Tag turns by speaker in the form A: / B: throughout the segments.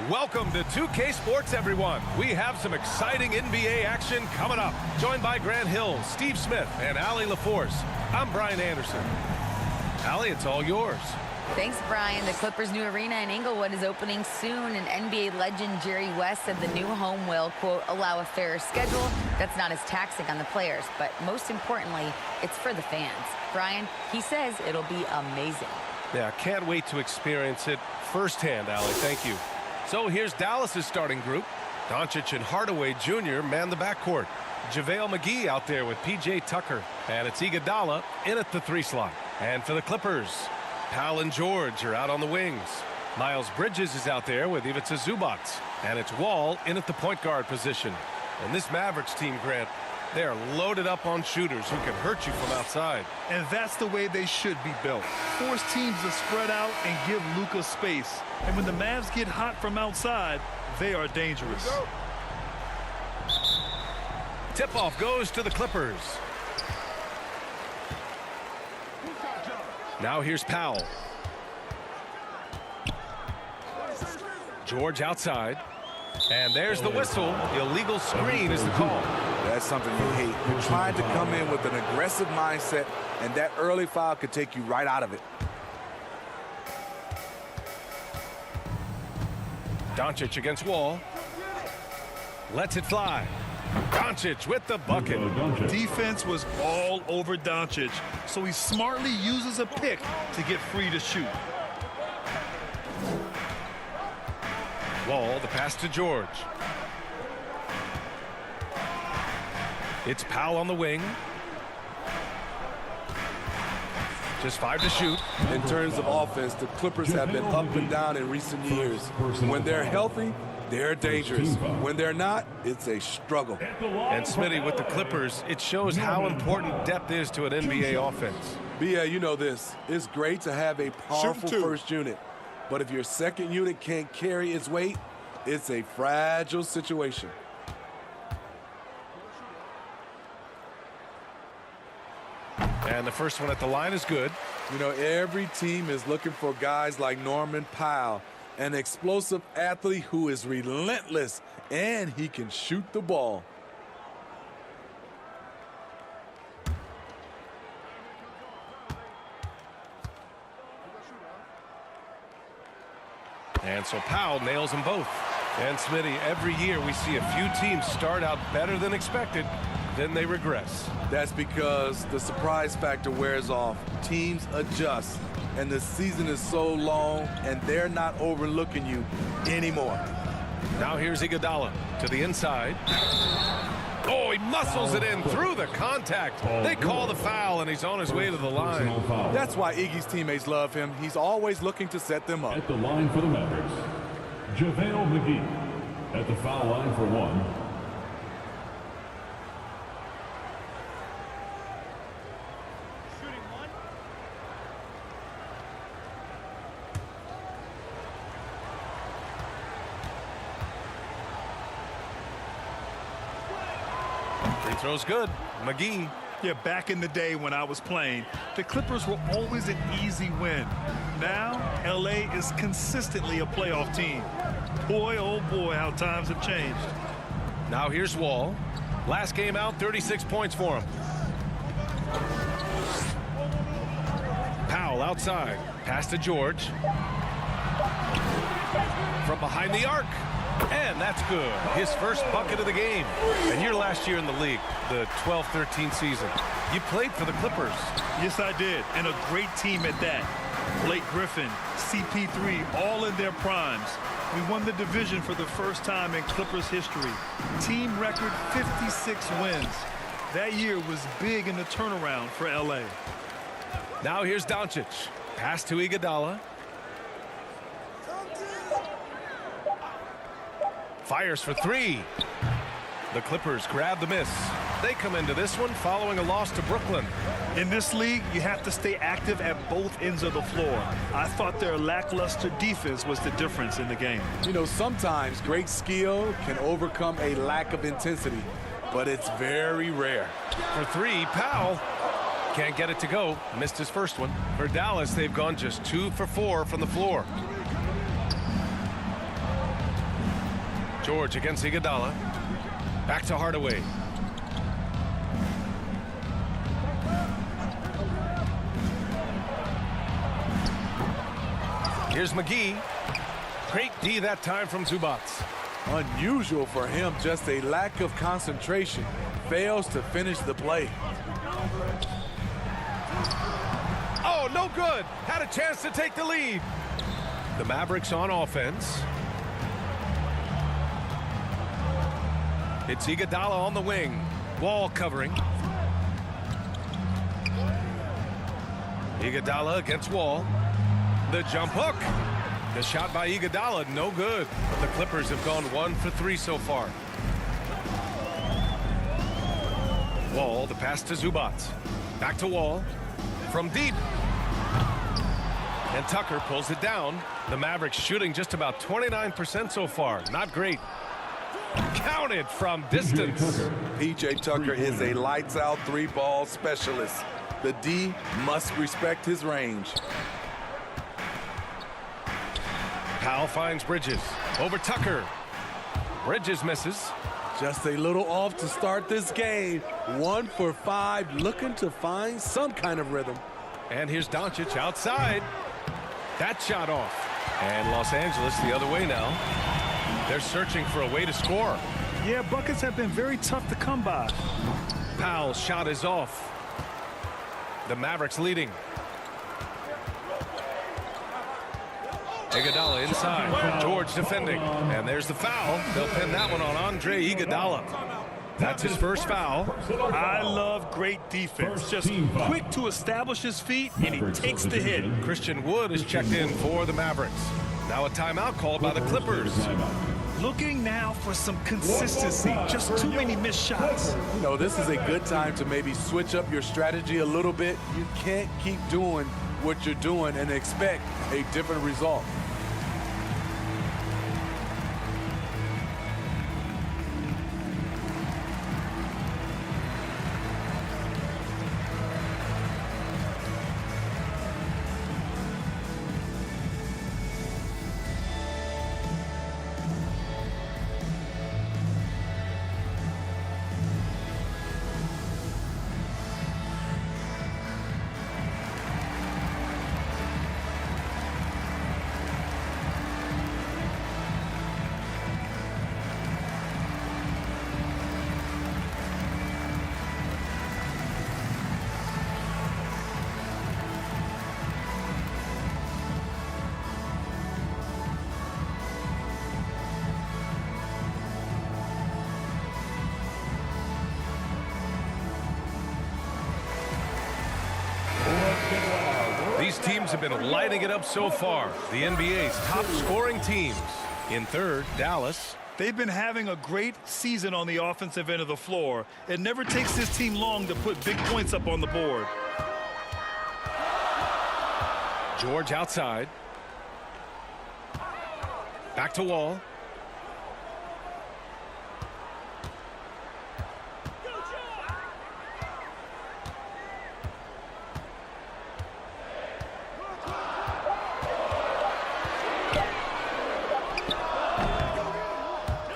A: Welcome to 2K Sports, everyone. We have some exciting NBA action coming up. Joined by Grant Hill, Steve Smith, and Allie LaForce. I'm Brian Anderson. Allie, it's all yours.
B: Thanks, Brian. The Clippers' new arena in Inglewood is opening soon, and NBA legend Jerry West said the new home will, quote, allow a fairer schedule that's not as taxing on the players. But most importantly, it's for the fans. Brian, he says it'll be amazing.
A: Yeah, can't wait to experience it firsthand, Allie. Thank you. So here's Dallas's starting group. Doncic and Hardaway Jr. man the backcourt. JaVale McGee out there with P.J. Tucker. And it's Iguodala in at the 3 slot. And for the Clippers, Powell and George are out on the wings. Miles Bridges is out there with Ivica Zubac. And it's Wall in at the point guard position. And this Mavericks team, Grant, they are loaded up on shooters who can hurt you from outside.
C: And that's the way they should be built. Force teams to spread out and give Luka space. And when the Mavs get hot from outside, they are dangerous.
A: Tip-off goes to the Clippers. Now here's Powell. George outside. And there's the whistle. Illegal screen is the call.
D: That's something you hate. You're trying to come in with an aggressive mindset, and that early foul could take you right out of it.
A: Doncic against Wall. Lets it fly. Doncic with the bucket.
C: Defense was all over Doncic, so he smartly uses a pick to get free to shoot.
A: Wall, the pass to George. It's Powell on the wing. Just 5 to shoot.
D: In terms of offense, the Clippers have been up and down in recent years. When they're healthy, they're dangerous. When they're not, it's a struggle.
A: And Smitty with the Clippers, it shows how important depth is to an NBA offense.
D: Yeah, you know this. It's great to have a powerful first unit. But if your second unit can't carry its weight, it's a fragile situation.
A: And the first one at the line is good.
D: You know, every team is looking for guys like Norman Powell, an explosive athlete who is relentless, and he can shoot the ball.
A: And so Powell nails them both. And Smitty, every year we see a few teams start out better than expected, then they regress.
D: That's because the surprise factor wears off. Teams adjust, and the season is so long, and they're not overlooking you anymore.
A: Now here's Iguodala to the inside. Oh, he muscles it in through the contact. They call the foul, and he's on his way to the line.
D: That's why Iggy's teammates love him. He's always looking to set them up.
E: At the line for the Mavericks, JaVale McGee at the foul line for 1.
A: Free throw's good. McGee.
C: Yeah, back in the day when I was playing, the Clippers were always an easy win. Now, L.A. is consistently a playoff team. Boy, oh boy, how times have changed.
A: Now here's Wall. Last game out, 36 points for him. Powell outside. Pass to George. From behind the arc. And that's good. His first bucket of the game. And your last year in the league, the 12-13 season, you played for the Clippers.
C: Yes, I did. And a great team at that. Blake Griffin, CP3, all in their primes. We won the division for the first time in Clippers history. Team record 56 wins. That year was big in the turnaround for L.A.
A: Now here's Doncic. Pass to Iguodala. Fires for 3. The Clippers grab the miss. They come into this one following a loss to Brooklyn.
C: In this league, you have to stay active at both ends of the floor. I thought their lackluster defense was the difference in the game.
D: You know, sometimes great skill can overcome a lack of intensity, but it's very rare.
A: For 3, Powell. Can't get it to go. Missed his first one. For Dallas, they've gone just 2 for 4 from the floor. George against Iguodala. Back to Hardaway. Here's McGee. Great D that time from Zubac.
D: Unusual for him, just a lack of concentration. Fails to finish the play.
A: Oh, no good. Had a chance to take the lead. The Mavericks on offense. It's Iguodala on the wing. Wall covering. Iguodala against Wall. The jump hook. The shot by Iguodala, no good. The Clippers have gone 1 for 3 so far. Wall, the pass to Zubac. Back to Wall. From deep. And Tucker pulls it down. The Mavericks shooting just about 29% so far. Not great. Counted from distance.
D: P.J. Tucker is a lights-out three-ball specialist. The D must respect his range.
A: Powell finds Bridges. Over Tucker. Bridges misses.
D: Just a little off to start this game. 1 for 5, looking to find some kind of rhythm.
A: And here's Doncic outside. That shot off. And Los Angeles the other way now. They're searching for a way to score.
C: Yeah, buckets have been very tough to come by.
A: Powell's shot is off. The Mavericks leading. Iguodala inside. George defending. And there's the foul. They'll pin that one on Andre Iguodala. That's his first foul.
C: I love great defense. Just quick to establish his feet, and he takes the hit.
A: Christian Wood is checked in for the Mavericks. Now a timeout called by the Clippers.
C: Looking now for some consistency. Just too many missed shots.
D: You know, this is a good time to maybe switch up your strategy a little bit. You can't keep doing what you're doing and expect a different result.
A: These teams have been lighting it up so far. The NBA's top scoring teams. In third, Dallas.
C: They've been having a great season on the offensive end of the floor. It never takes this team long to put big points up on the board.
A: George outside. Back to Wall.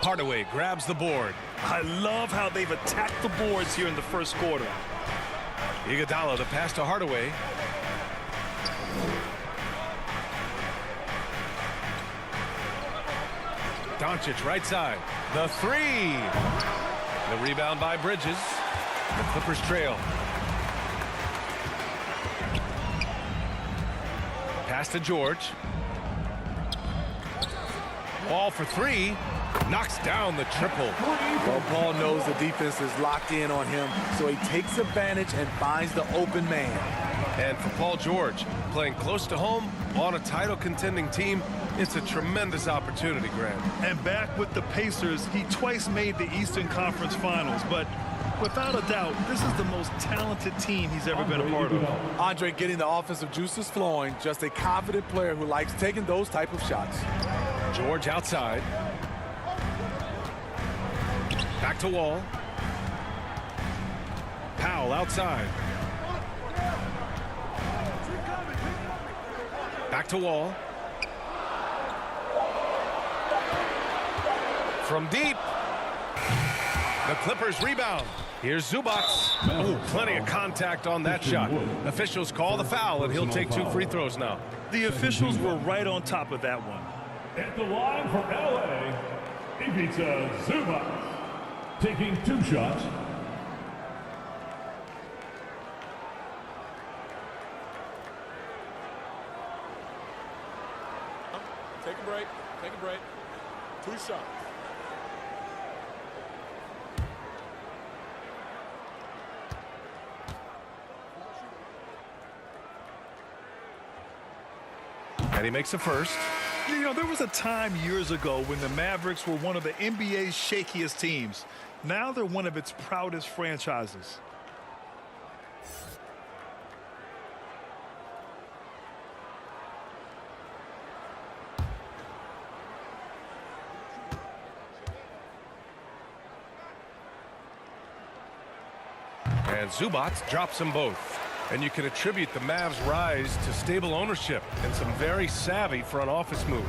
A: Hardaway grabs the board.
C: I love how they've attacked the boards here in the first quarter.
A: Iguodala, the pass to Hardaway. Doncic right side. The three. The rebound by Bridges. The Clippers trail. Pass to George. Wall for three. Knocks down the triple.
D: Well, Paul knows the defense is locked in on him, so he takes advantage and finds the open man.
A: And for Paul George, playing close to home on a title contending team, it's a tremendous opportunity, Grant.
C: And back with the Pacers, he twice made the Eastern Conference Finals, but without a doubt, this is the most talented team he's ever been a part of.
D: Andre getting the offensive juices flowing, just a confident player who likes taking those type of shots.
A: George outside. Back to Wall. Powell outside. Back to Wall. From deep. The Clippers rebound. Here's Zubac. Oh, plenty of contact on that shot. Officials call the foul, and he'll take 2 free throws now.
C: The officials were right on top of that one.
E: At the line for LA, Ivica Zubac, taking 2 shots.
F: Take a break. Take a break. 2 shots.
A: And he makes a first.
C: You know, there was a time years ago when the Mavericks were one of the NBA's shakiest teams. Now they're one of its proudest franchises.
A: And Zubac drops them both. And you can attribute the Mavs' rise to stable ownership and some very savvy front office moves.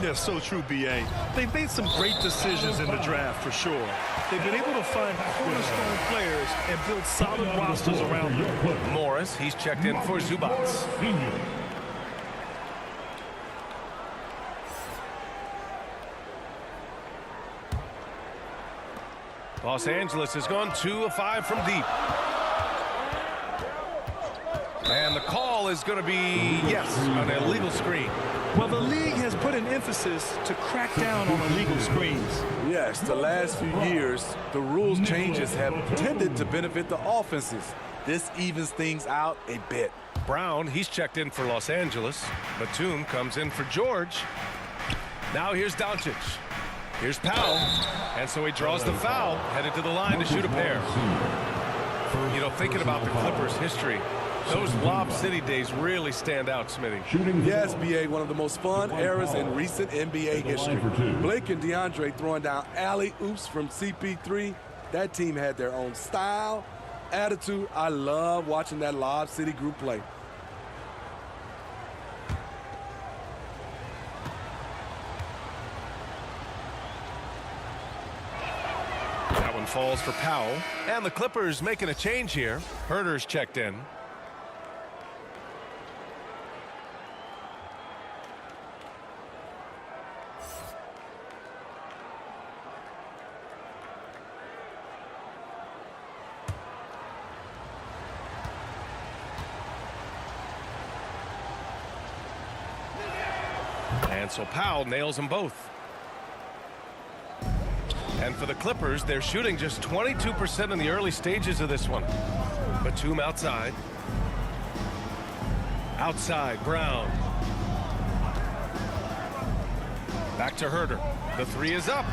C: Yeah, so true, B.A. They've made some great decisions in the draft, for sure. They've been able to find cornerstone players and build solid rosters around them.
A: Morris, he's checked in for Zubac. Los Angeles has gone 2 of 5 from deep. And the call is going to be, yes, an illegal screen.
C: Well, the league has put an emphasis to crack down on illegal screens.
D: Yes, the last few years, the rules changes have tended to benefit the offenses. This evens things out a bit.
A: Brown, he's checked in for Los Angeles. Batum comes in for George. Now here's Doncic. Here's Powell. And so he draws the foul, headed to the line to shoot a pair. You know, thinking about the Clippers' history, those Lob City days really stand out, Smitty.
D: Yes, B.A., one of the most fun eras in recent NBA history. Blake and DeAndre throwing down alley-oops from CP3. That team had their own style, attitude. I love watching that Lob City group play.
A: That one falls for Powell. And the Clippers making a change here. Herter's checked in. And so Powell nails them both. And for the Clippers, they're shooting just 22% in the early stages of this one. Batum outside. Outside, Brown. Back to Herter. The 3 is up.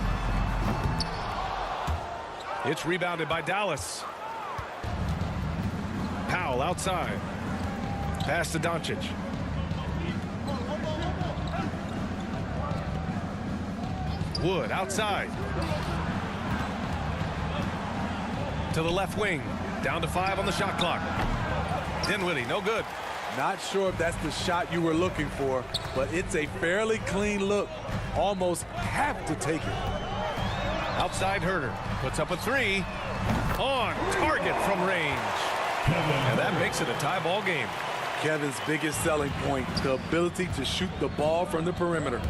A: It's rebounded by Dallas. Powell outside. Pass to Doncic. Wood outside. To the left wing. Down to 5 on the shot clock. Dinwiddie, no good.
D: Not sure if that's the shot you were looking for, but it's a fairly clean look. Almost have to take it.
A: Outside Herter. Puts up a 3. On target from range. And that makes it a tie ball game.
D: Kevin's biggest selling point, the ability to shoot the ball from the perimeter.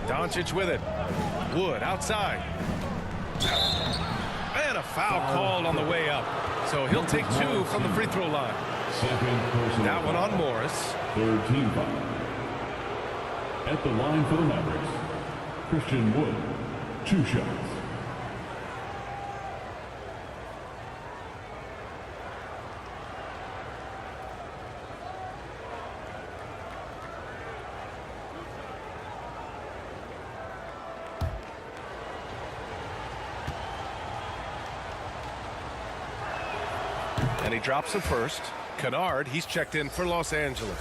A: Doncic with it. Wood outside. And a foul called on the way up. So he'll take 2 from the free throw line. That one on Morris.
E: Third team foul. At the line for the Mavericks, Christian Wood, 2 shots.
A: And he drops the first. Kennard, he's checked in for Los Angeles.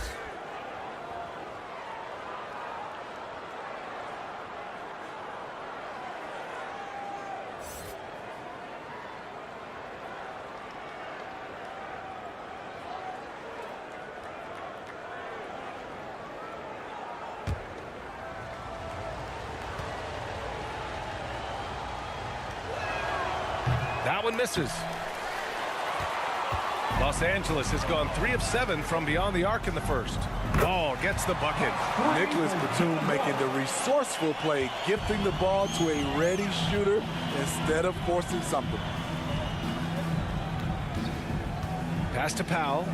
A: That one misses. Los Angeles has gone 3 of 7 from beyond the arc in the first. Ball gets the bucket.
D: Nicholas Batum making the resourceful play, gifting the ball to a ready shooter instead of forcing something.
A: Pass to Powell.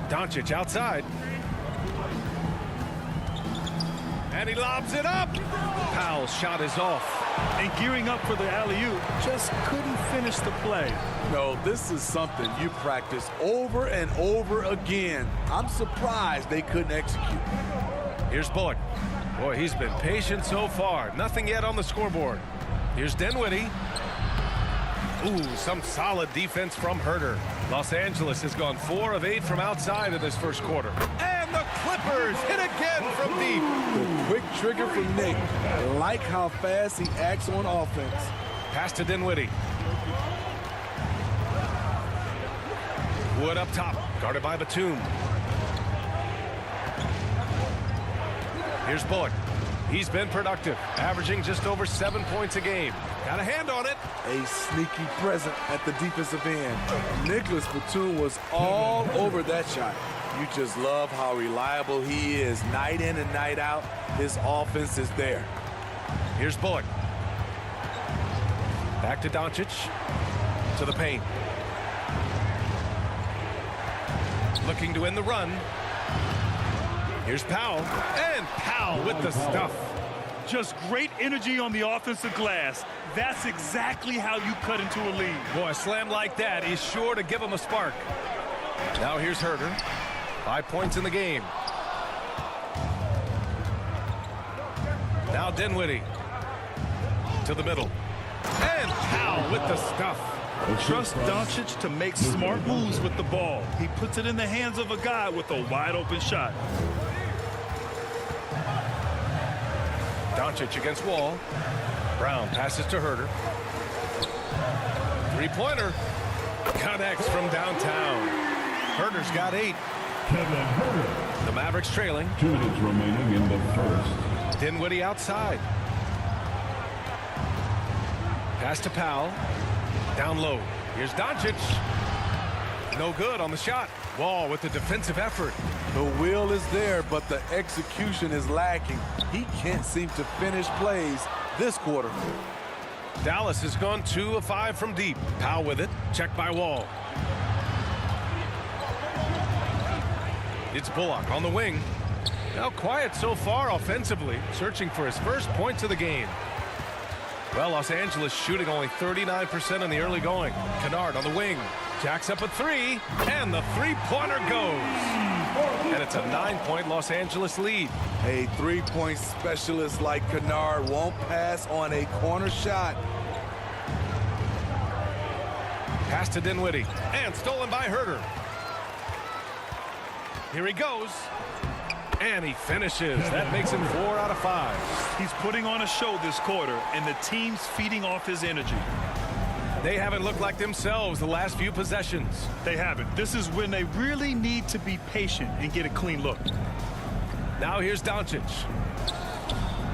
A: Doncic outside. And he lobs it up. Powell's shot is off.
C: And gearing up for the alley-oop, just couldn't finish the play.
D: No, this is something you practice over and over again. I'm surprised they couldn't execute.
A: Here's Bullock. Boy, he's been patient so far. Nothing yet on the scoreboard. Here's Dinwiddie. Ooh, some solid defense from Herter. Los Angeles has gone 4 of 8 from outside in this first quarter. And the Clippers hit again from deep.
D: The quick trigger from Nick. Like how fast he acts on offense.
A: Pass to Dinwiddie. Wood up top, guarded by Batum. Here's Bullock. He's been productive, averaging just over 7 points a game. Got a hand on it.
D: A sneaky present at the defensive end. Nicholas Batum was all over that shot. You just love how reliable he is night in and night out. His offense is there.
A: Here's Bullock. Back to Doncic. To the paint. Looking to end the run. Here's Powell. And Powell with the stuff.
C: Just great energy on the offensive glass. That's exactly how you cut into a lead.
A: Boy, a slam like that is sure to give him a spark. Now here's Herter. 5 points in the game. Now Dinwiddie. To the middle. And Powell with the stuff.
C: Trust Doncic to make smart moves with the ball. He puts it in the hands of a guy with a wide open shot.
A: Doncic against Wall. Brown passes to Herter. Three-pointer. Connects from downtown. Herter's got 8.
E: Kevin Herter.
A: The Mavericks trailing.
E: 2 minutes remaining in the first.
A: Dinwiddie outside. Pass to Powell. Down low. Here's Doncic. No good on the shot. Wall with the defensive effort.
D: The will is there, but the execution is lacking. He can't seem to finish plays this quarter.
A: Dallas has gone 2 of 5 from deep. Powell with it. Checked by Wall. It's Bullock on the wing. Now quiet so far offensively. Searching for his first points of the game. Well, Los Angeles shooting only 39% in the early going. Kennard on the wing. Jacks up a 3. And the three-pointer goes. And it's a 9-point Los Angeles lead.
D: A three-point specialist like Kennard won't pass on a corner shot.
A: Pass to Dinwiddie. And stolen by Herter. Here he goes. And he finishes. That makes him 4 out of 5.
C: He's putting on a show this quarter, and the team's feeding off his energy.
A: They haven't looked like themselves the last few possessions.
C: They haven't. This is when they really need to be patient and get a clean look.
A: Now here's Doncic.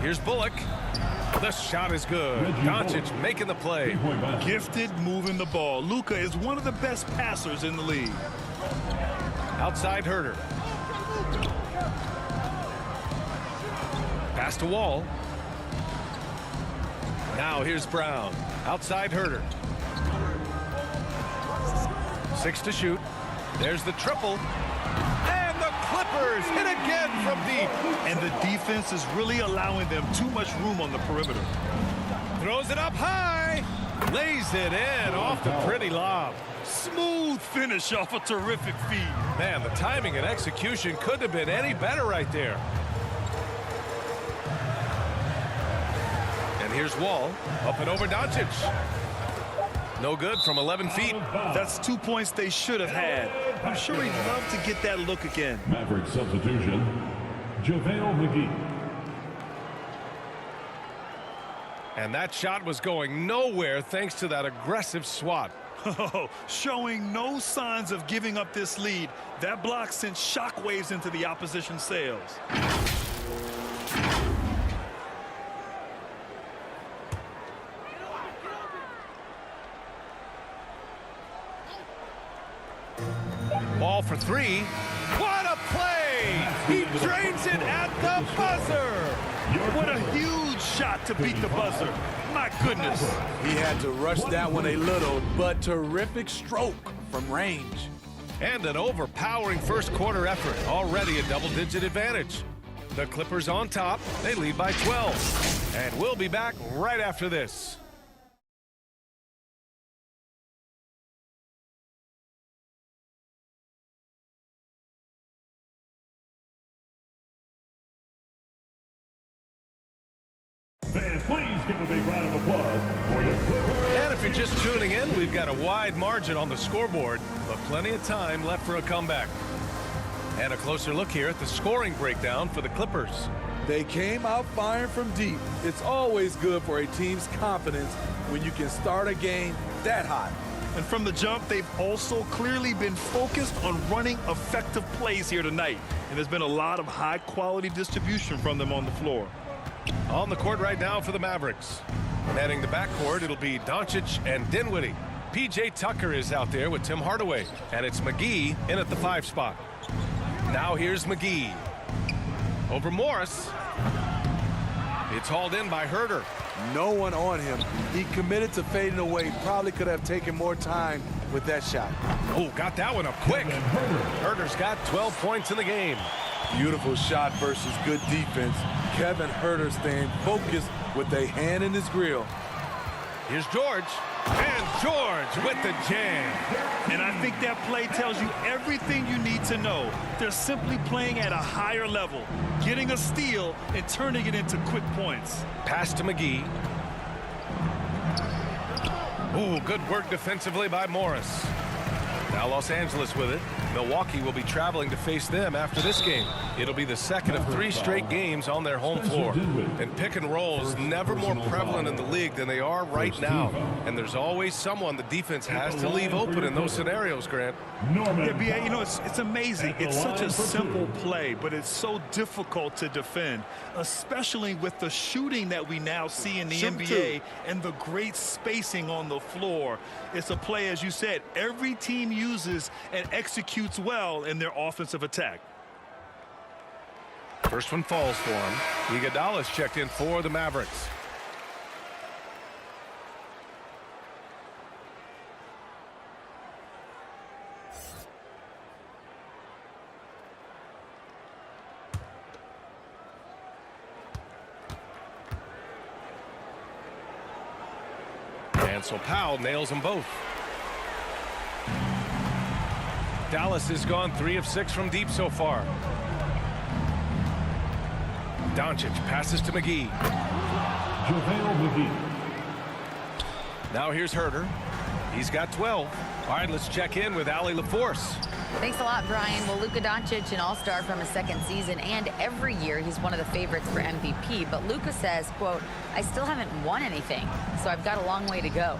A: Here's Bullock. The shot is good. Doncic making the play.
C: Gifted moving the ball. Luka is one of the best passers in the league.
A: Outside Herter. Pass to Wall. Now here's Brown. Outside Herter. 6 to shoot. There's the triple. And the Clippers hit again from deep.
C: And the defense is really allowing them too much room on the perimeter.
A: Throws it up high. Lays it in off the pretty lob.
C: Smooth finish off a terrific feed.
A: Man, the timing and execution couldn't have been any better right there. And here's Wall. Up and over Doncic. No good from 11 feet.
C: That's 2 points they should have had. I'm sure he'd love to get that look again.
E: Maverick substitution, JaVale McGee.
A: And that shot was going nowhere thanks to that aggressive swat.
C: Oh, showing no signs of giving up this lead. That block sent shockwaves into the opposition's sails.
A: three. What a play! He drains it at the buzzer!
C: What a huge shot to beat the buzzer. My goodness.
D: He had to rush that one a little, but terrific stroke from range.
A: And an overpowering first quarter effort. Already a double-digit advantage. The Clippers on top. They lead by 12. And we'll be back right after this.
E: Fans, please give a big round of applause for your Clippers.
A: And if you're just tuning in, we've got a wide margin on the scoreboard, but plenty of time left for a comeback. And a closer look here at the scoring breakdown for the Clippers.
D: They came out firing from deep. It's always good for a team's confidence when you can start a game that hot.
C: And from the jump, they've also clearly been focused on running effective plays here tonight. And there's been a lot of high-quality distribution from them on the floor.
A: On the court right now for the Mavericks. Manning the backcourt, it'll be Doncic and Dinwiddie. P.J. Tucker is out there with Tim Hardaway. And it's McGee in at the 5 spot. Now here's McGee. Over Morris. It's hauled in by Herter.
D: No one on him. He committed to fading away. Probably could have taken more time with that shot.
A: Oh, got that one up quick. Herter's got 12 points in the game.
D: Beautiful shot versus good defense. Kevin Herter staying focused with a hand in his grill.
A: Here's George. And George with the jam.
C: And I think that play tells you everything you need to know. They're simply playing at a higher level, getting a steal and turning it into quick points.
A: Pass to McGee. Ooh, good work defensively by Morris. Now Los Angeles with it. Milwaukee will be traveling to face them after this game. It'll be the second of 3 straight games on their home floor. And pick and rolls never more prevalent in the league than they are right now. And there's always someone the defense has to leave open in those scenarios, Grant.
C: Yeah, B.A., you know, it's amazing. It's such a simple play, but it's so difficult to defend, especially with the shooting that we now see in the NBA and the great spacing on the floor. It's a play, as you said, every team uses and executes well in their offensive attack.
A: First one falls for him. Iguodala's checked in for the Mavericks. And so Powell nails them both. Dallas has gone 3 of 6 from deep so far. Doncic passes to McGee.
E: JaVale McGee.
A: Now here's Herter. He's got 12. All right, let's check in with Allie LaForce.
B: Thanks a lot, Brian. Well, Luka Doncic, an all-star from his second season, and every year he's one of the favorites for MVP. But Luka says, quote, I still haven't won anything, so I've got a long way to go.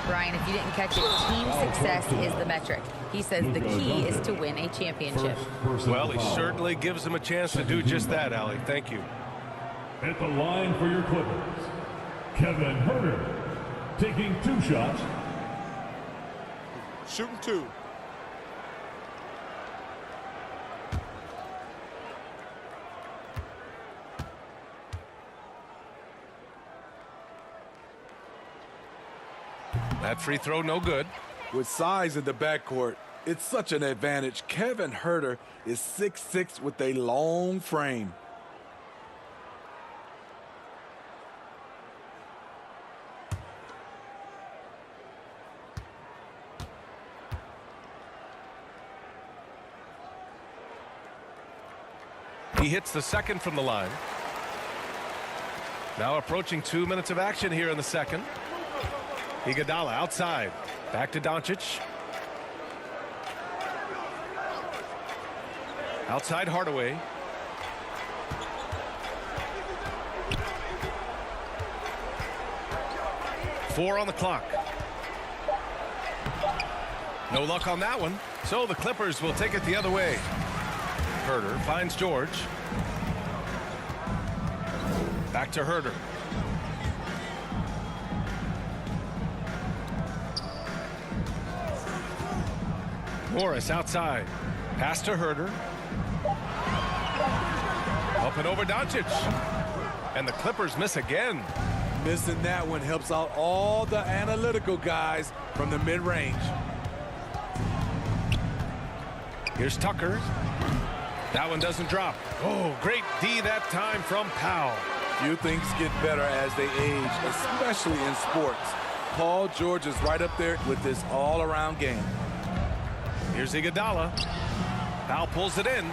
B: Brian, if you didn't catch it, team success is the metric. He says the key is to win a championship.
A: Well, he certainly gives them a chance to do just that, Allie. Thank you.
E: At the line for your Clippers, Kevin Herter taking 2 shots.
F: Shooting 2.
A: That free throw no good.
D: With size in the backcourt, it's such an advantage. Kevin Herter is 6'6" with a long frame.
A: He hits the second from the line. Now approaching 2 minutes of action here in the second. Iguodala outside. Back to Doncic. Outside Hardaway. Four on the clock. No luck on that one. So the Clippers will take it the other way. Herter finds George. Back to Herter. Morris outside. Pass to Herder. Up and over Doncic. And the Clippers miss again.
D: Missing that one helps out all the analytical guys from the mid-range.
A: Here's Tucker. That one doesn't drop. Oh, great D that time from Powell.
D: Few things get better as they age, especially in sports. Paul George is right up there with this all-around game.
A: Here's Iguodala. Powell pulls it in.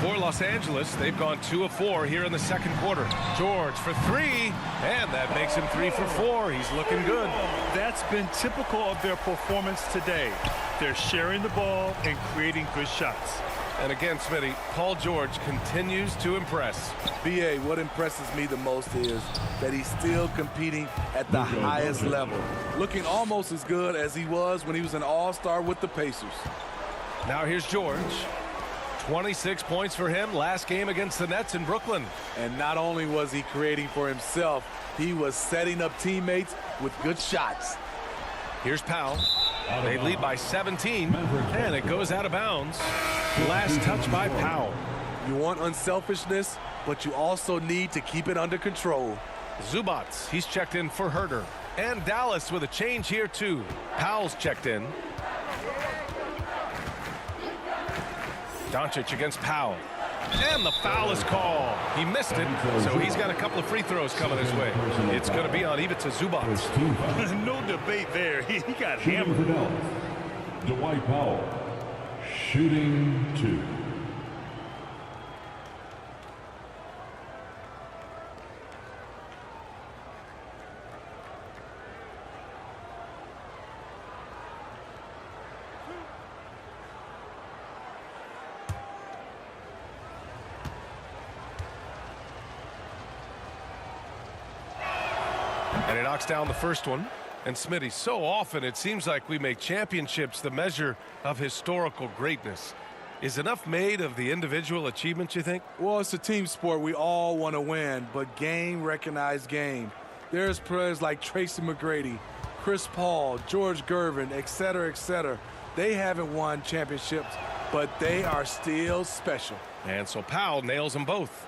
A: For Los Angeles, they've gone 2 of 4 here in the second quarter. George for 3, and that makes him 3 for 4. He's looking good.
C: That's been typical of their performance today. They're sharing the ball and creating good shots.
A: And again, Smitty, Paul George continues to impress.
D: BA, what impresses me the most is that he's still competing at the highest level. Looking almost as good as he was when he was an all-star with the Pacers.
A: Now here's George. 26 points for him last game against the Nets in Brooklyn.
D: And not only was he creating for himself, he was setting up teammates with good shots.
A: Here's Powell. They lead by 17, and it goes out of bounds. Last touch by Powell.
D: You want unselfishness, but you also need to keep it under control.
A: Zubats, he's checked in for Herder. And Dallas with a change here, too. Powell's checked in. Doncic against Powell. And the foul is called. He missed it, so he's got a couple of free throws coming his way. It's going to be on Ivica Zubats.
C: No debate there. He got hammered.
E: Dwight Powell, shooting 2.
A: And he knocks down the first one. And Smitty, so often it seems like we make championships the measure of historical greatness. Is enough made of the individual achievements, you think?
D: Well, it's a team sport. We all want to win, but game recognized game. There's players like Tracy McGrady, Chris Paul, George Gervin, et cetera, They haven't won championships, but they are still special.
A: And so Powell nails them both.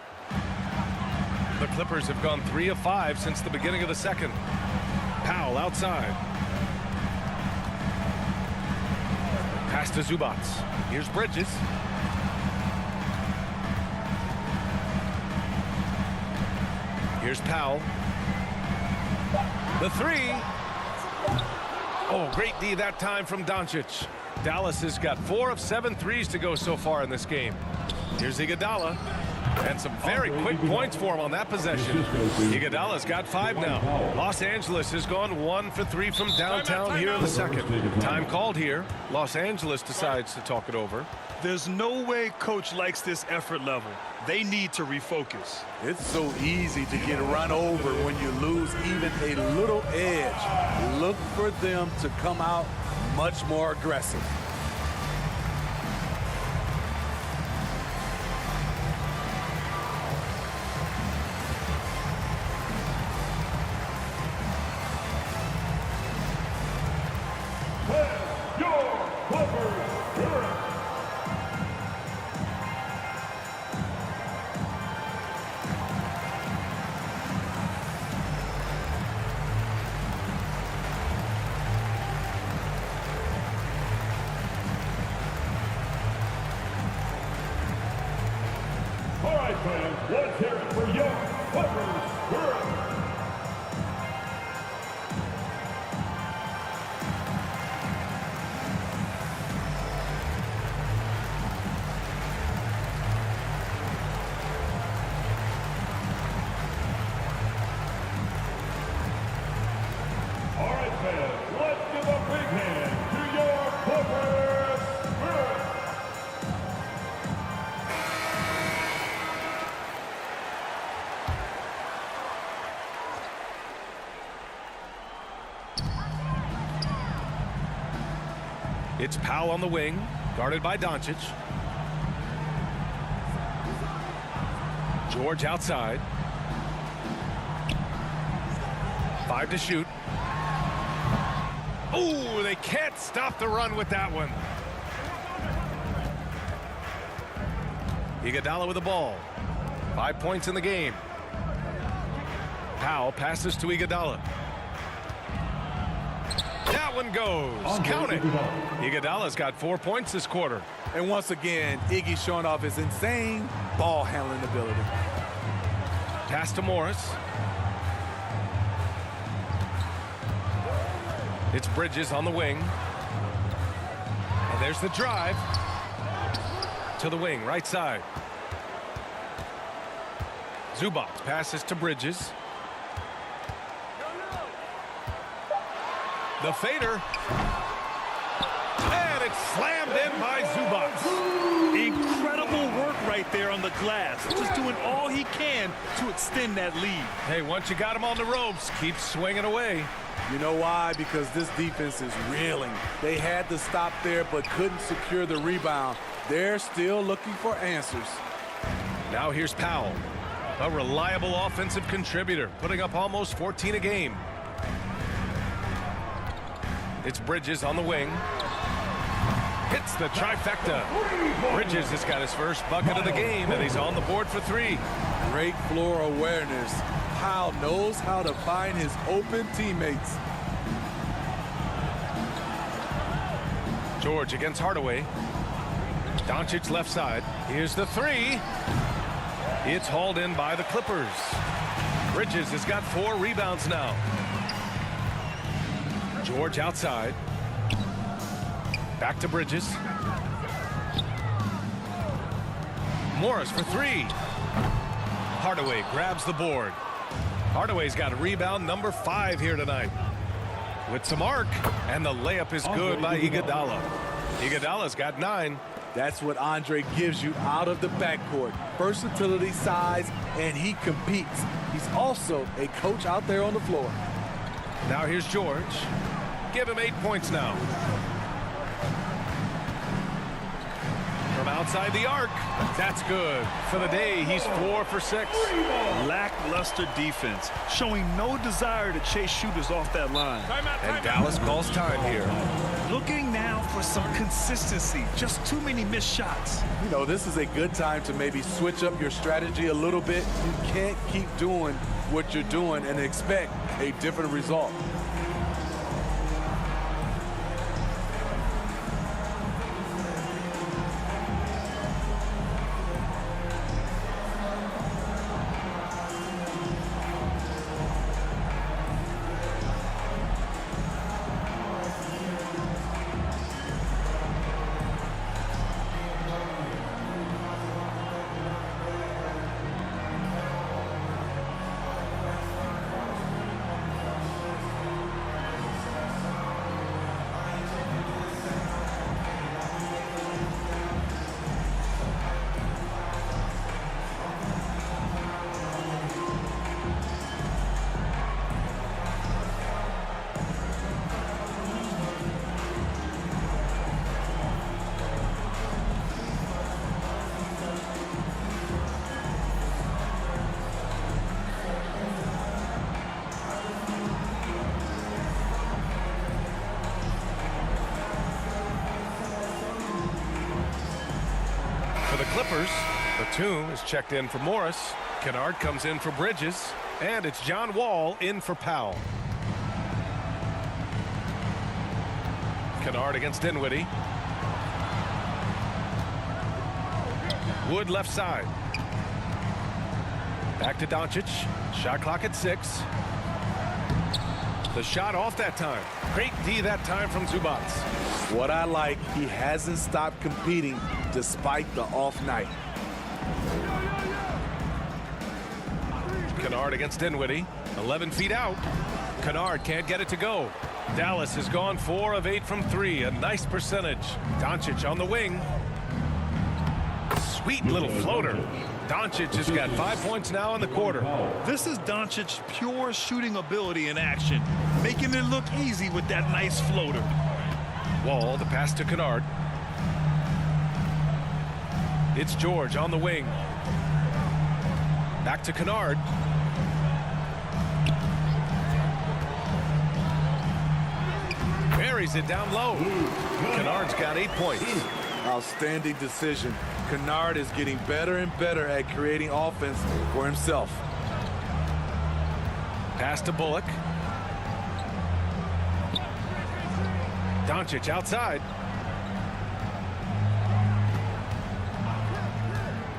A: The Clippers have gone 3 of 5 since the beginning of the second. Powell outside. Pass to Zubats. Here's Bridges. Here's Powell. The 3. Oh, great D that time from Doncic. Dallas has got 4 of 7 threes to go so far in this game. Here's Iguodala. And some very quick points for him on that possession. Iguodala's got 5 now. Los Angeles has gone 1 for 3 from downtown here in the second. Time called here. Los Angeles decides to talk it over.
C: There's no way coach likes this effort level. They need to refocus.
D: It's so easy to get run over when you lose even a little edge. Look for them to come out much more aggressive.
E: Let's hear it for your Clippers. All right, fans, let's give a big hand to your Clippers.
A: It's Powell on the wing, guarded by Doncic. George outside. 5 to shoot. Oh, they can't stop the run with that one. Iguodala with the ball. 5 points in the game. Powell passes to Iguodala. That one goes. Count it. Iguodala's got 4 points this quarter.
D: And once again, Iggy showing off his insane ball handling ability.
A: Pass to Morris. It's Bridges on the wing. And there's the drive. To the wing, right side. Zubac passes to Bridges. The fader. And it's slammed in by Zubac.
C: Incredible work right there on the glass. Just doing all he can to extend that lead.
A: Hey, once you got him on the ropes, keep swinging away.
D: You know why? Because this defense is reeling. They had to stop there but couldn't secure the rebound. They're still looking for answers.
A: Now here's Powell, a reliable offensive contributor, putting up almost 14 a game. It's Bridges on the wing. Hits the trifecta. Bridges has got his first bucket of the game, and he's on the board for 3.
D: Great floor awareness. Powell knows how to find his open teammates.
A: George against Hardaway. Doncic left side. Here's the 3. It's hauled in by the Clippers. Bridges has got 4 rebounds now. George outside. Back to Bridges. Morris for 3. Hardaway grabs the board. Hardaway's got a rebound number 5 here tonight. With some arc, and the layup is good by Iguodala. Iguodala's got 9.
D: That's what Andre gives you out of the backcourt. Versatility, size, and he competes. He's also a coach out there on the floor.
A: Now here's George. Give him 8 points now. From outside the arc. That's good. For the day, he's 4 for 6.
C: Lackluster defense, showing no desire to chase shooters off that line.
A: And Dallas calls time here.
C: Looking now for some consistency. Just too many missed shots.
D: You know, this is a good time to maybe switch up your strategy a little bit. You can't keep doing what you're doing and expect a different result.
A: For the Clippers, Batum is checked in for Morris. Kennard comes in for Bridges. And it's John Wall in for Powell. Kennard against Dinwiddie. Wood left side. Back to Doncic. Shot clock at 6. The shot off that time. Great D that time from Zubac.
D: What I like, he hasn't stopped competing despite the off night.
A: Kennard against Dinwiddie. 11 feet out. Kennard can't get it to go. Dallas has gone 4 of 8 from 3. A nice percentage. Doncic on the wing. Sweet little floater. Doncic has got 5 points now in the quarter.
C: This is Doncic's pure shooting ability in action, making it look easy with that nice floater.
A: Wall, the pass to Kennard. It's George on the wing. Back to Kennard. Buries it down low. Kennard's got 8 points.
D: Outstanding decision. Kennard is getting better and better at creating offense for himself.
A: Pass to Bullock. Doncic outside.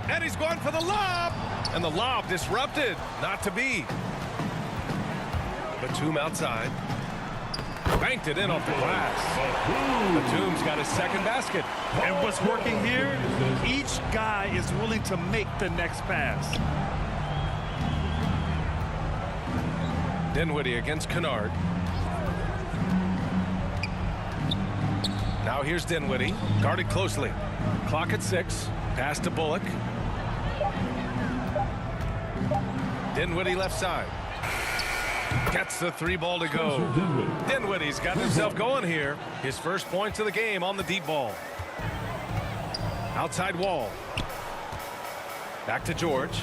A: And he's going for the lob. And the lob disrupted. Not to be. Batum outside. Banked it in off the glass. Batum's got his second basket.
C: And what's working here, each guy is willing to make the next pass.
A: Dinwiddie against Kennard. Now here's Dinwiddie, guarded closely. Clock at 6. Pass to Bullock. Dinwiddie left side. Gets the 3 ball to go. Dinwiddie's got himself going here. His first points of the game on the deep ball. Outside Wall. Back to George.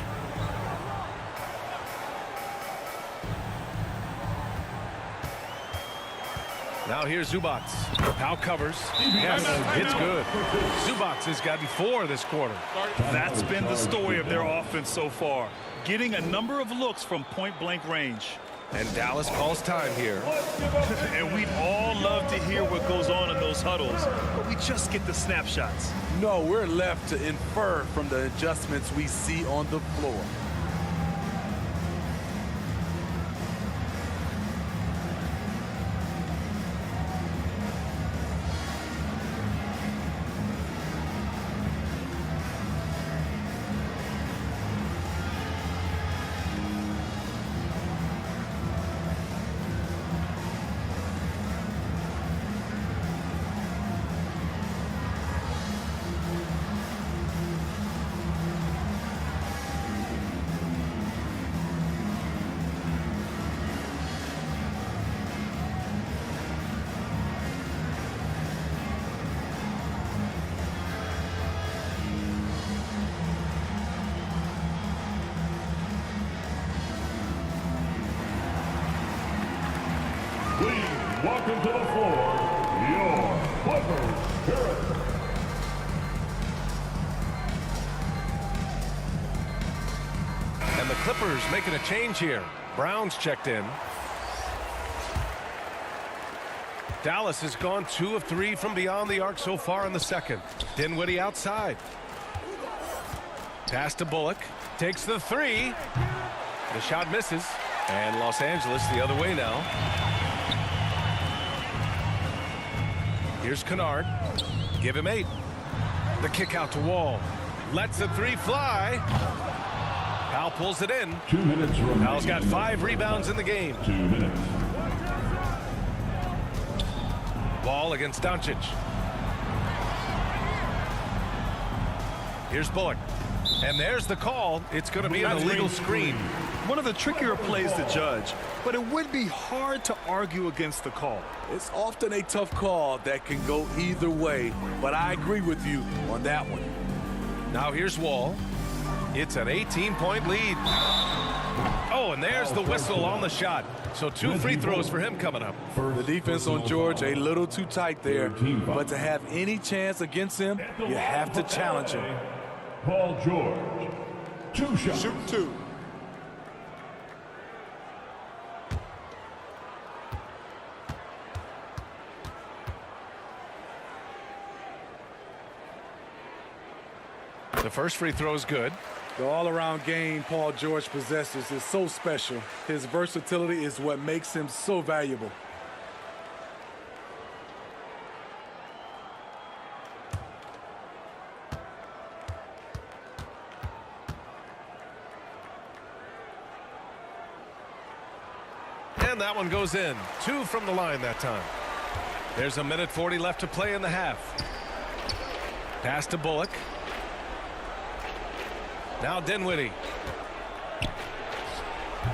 A: Now here's Zubac. Powell covers. Yes, it's good. Zubac has gotten 4 this quarter.
C: That's been the story of their offense so far. Getting a number of looks from point-blank range.
A: And Dallas calls time here.
C: And we'd all love to hear what goes on in those huddles, but we just get the snapshots.
D: No, we're left to infer from the adjustments we see on the floor.
E: Welcome to the floor, your Clippers Current.
A: And the Clippers making a change here. Brown's checked in. Dallas has gone 2 of 3 from beyond the arc so far in the second. Dinwiddie outside. Pass to Bullock. Takes the 3. The shot misses. And Los Angeles the other way now. Here's Kennard. Give him 8. The kick out to Wall. Lets the 3 fly. Powell pulls it in.
E: 2 minutes remaining.
A: Powell's got 5 rebounds in the game.
E: 2 minutes.
A: Wall against Doncic. Here's Bullock. And there's the call. It's going to be an illegal screen.
C: One of the trickier plays to judge, but it would be hard to argue against the call.
D: It's often a tough call that can go either way, but I agree with you on that one.
A: Now here's Wall. It's an 18-point lead. Oh, and there's the whistle on the shot. So 2 free throws for him coming up.
D: The defense on George a little too tight there, but to have any chance against him, you have to challenge him.
E: Paul George, 2 shots.
F: Shoot 2.
A: The first free throw is good.
D: The all-around game Paul George possesses is so special. His versatility is what makes him so valuable.
A: And that one goes in. 2 from the line that time. There's a minute 40 left to play in the half. Pass to Bullock. Now Dinwiddie.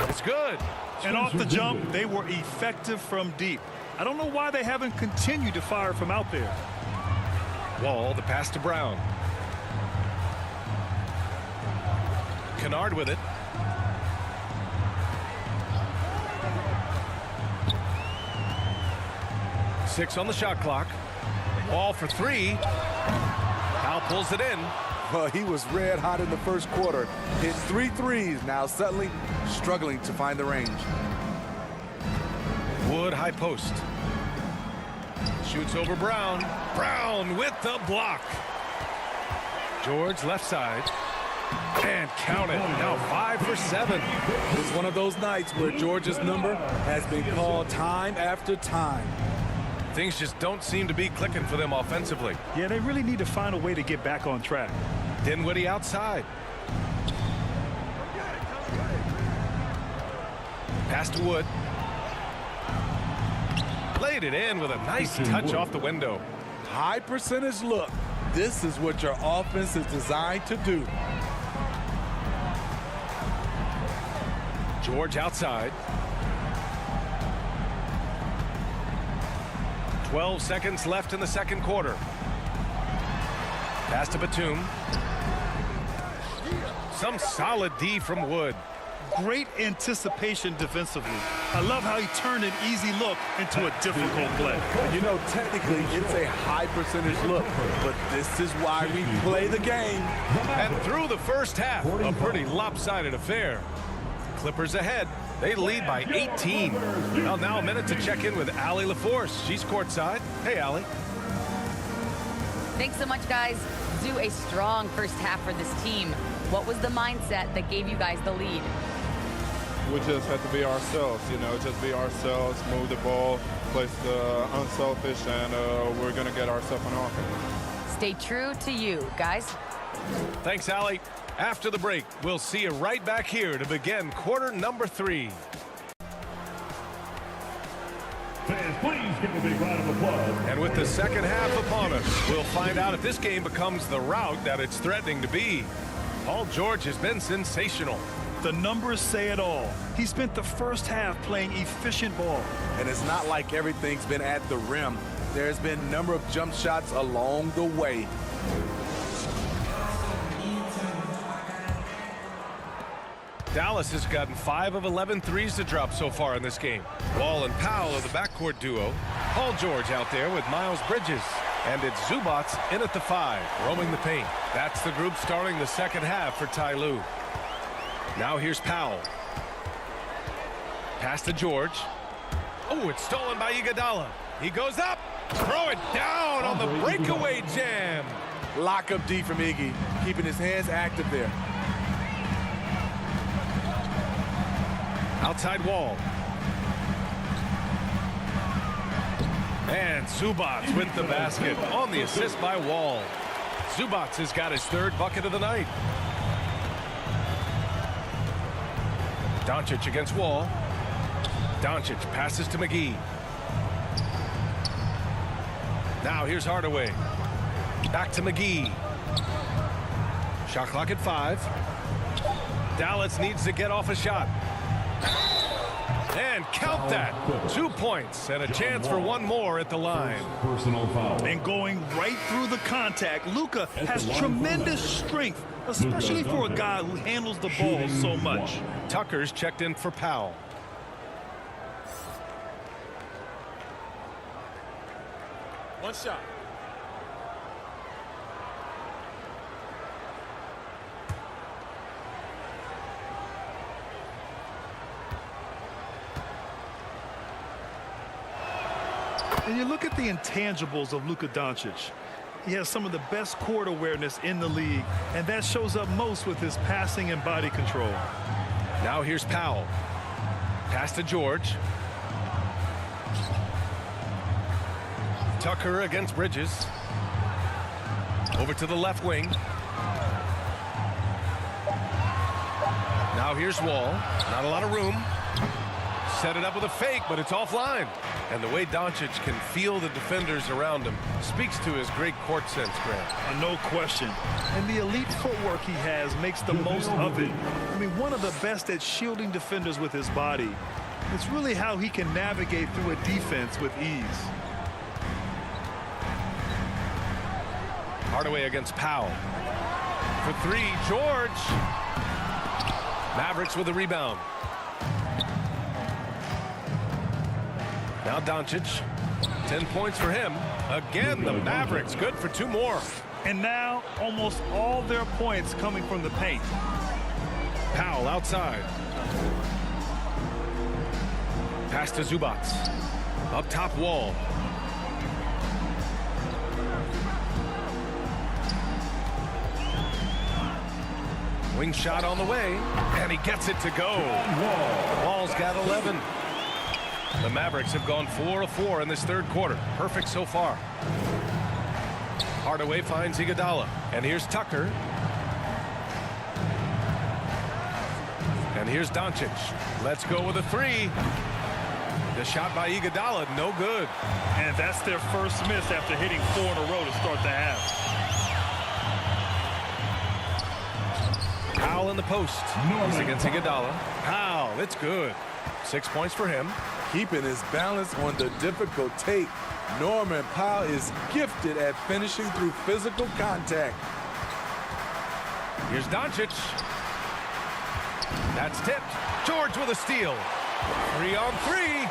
A: It's good.
C: And off the jump, they were effective from deep. I don't know why they haven't continued to fire from out there.
A: Wall, the pass to Brown. Kennard with it. Six on the shot clock. Wall for 3. Powell pulls it in.
D: Well, he was red hot in the first quarter. Hit 3 threes, now suddenly struggling to find the range.
A: Wood high post. Shoots over Brown. Brown with the block. George left side. And count it. Now 5 for 7.
D: It's one of those nights where George's number has been called time after time.
A: Things just don't seem to be clicking for them offensively.
C: Yeah, they really need to find a way to get back on track.
A: Dinwiddie outside. Pass to Wood. Laid it in with a nice touch off the window.
D: High percentage look. This is what your offense is designed to do.
A: George outside. 12 seconds left in the second quarter. Pass to Batum. Some solid D from Wood.
C: Great anticipation defensively. I love how he turned an easy look into a difficult play.
D: You know, technically, it's a high percentage look, but this is why we play the game.
A: And through the first half, a pretty lopsided affair. Clippers ahead. They lead by 18. Well, now a minute to check in with Allie LaForce. She's courtside. Hey, Allie.
B: Thanks so much, guys. Zoo, a strong first half for this team. What was the mindset that gave you guys the lead?
F: We just have to be ourselves, you know, just be ourselves, move the ball, play the unselfish, and we're going to get ourselves an offense.
B: Stay true to you, guys.
A: Thanks, Allie. After the break, we'll see you right back here to begin quarter number 3.
E: Fans, please give a big round of applause.
A: And with the second half upon us, we'll find out if this game becomes the rout that it's threatening to be. Paul George has been sensational.
C: The numbers say it all. He spent the first half playing efficient ball.
D: And it's not like everything's been at the rim. There's been a number of jump shots along the way.
A: Dallas has gotten 5 of 11 threes to drop so far in this game. Wall and Powell are the backcourt duo. Paul George out there with Miles Bridges. And it's Zubats in at the 5, roaming the paint. That's the group starting the second half for Ty Lue. Now here's Powell. Pass to George. Oh, it's stolen by Iguodala. He goes up. Throw it down on the breakaway jam.
D: Lock up D from Iggy, keeping his hands active there.
A: Outside Wall. And Zubats with the basket on the assist by Wall. Zubats has got his 3rd bucket of the night. Doncic against Wall. Doncic passes to McGee. Now here's Hardaway. Back to McGee. Shot clock at 5. Dallas needs to get off a shot. And count that. 2 points and a chance for one more at the line.
E: Personal foul.
C: And going right through the contact, Luka has tremendous strength, especially for a guy who handles the ball so much.
A: Tucker's checked in for Powell.
F: One shot.
C: And you look at the intangibles of Luka Doncic. He has some of the best court awareness in the league, and that shows up most with his passing and body control.
A: Now here's Powell. Pass to George. Tucker against Bridges. Over to the left wing. Now here's Wall. Not a lot of room. Set it up with a fake, but it's offline. And the way Doncic can feel the defenders around him speaks to his great court sense, Grant.
C: No question. And the elite footwork he has makes the most of it. I mean, one of the best at shielding defenders with his body. It's really how he can navigate through a defense with ease.
A: Hardaway against Powell. For 3, George. Mavericks with the rebound. Now Doncic. 10 points for him. Again, the Mavericks good for 2 more.
C: And now almost all their points coming from the paint.
A: Powell outside. Pass to Zubac. Up top Wall. Wing shot on the way, and he gets it to go. Wall's got 11. The Mavericks have gone 4 of 4 in this third quarter. Perfect so far. Hardaway finds Iguodala, and here's Tucker. And here's Doncic. Let's go with a three. The shot by Iguodala, no good.
C: And that's their first miss after hitting 4 in a row to start the half.
A: Powell in the post. He's against Iguodala. Powell, it's good. 6 points for him.
D: Keeping his balance on the difficult take. Norman Powell is gifted at finishing through physical contact.
A: Here's Doncic. That's tipped. George with a steal. 3 on 3.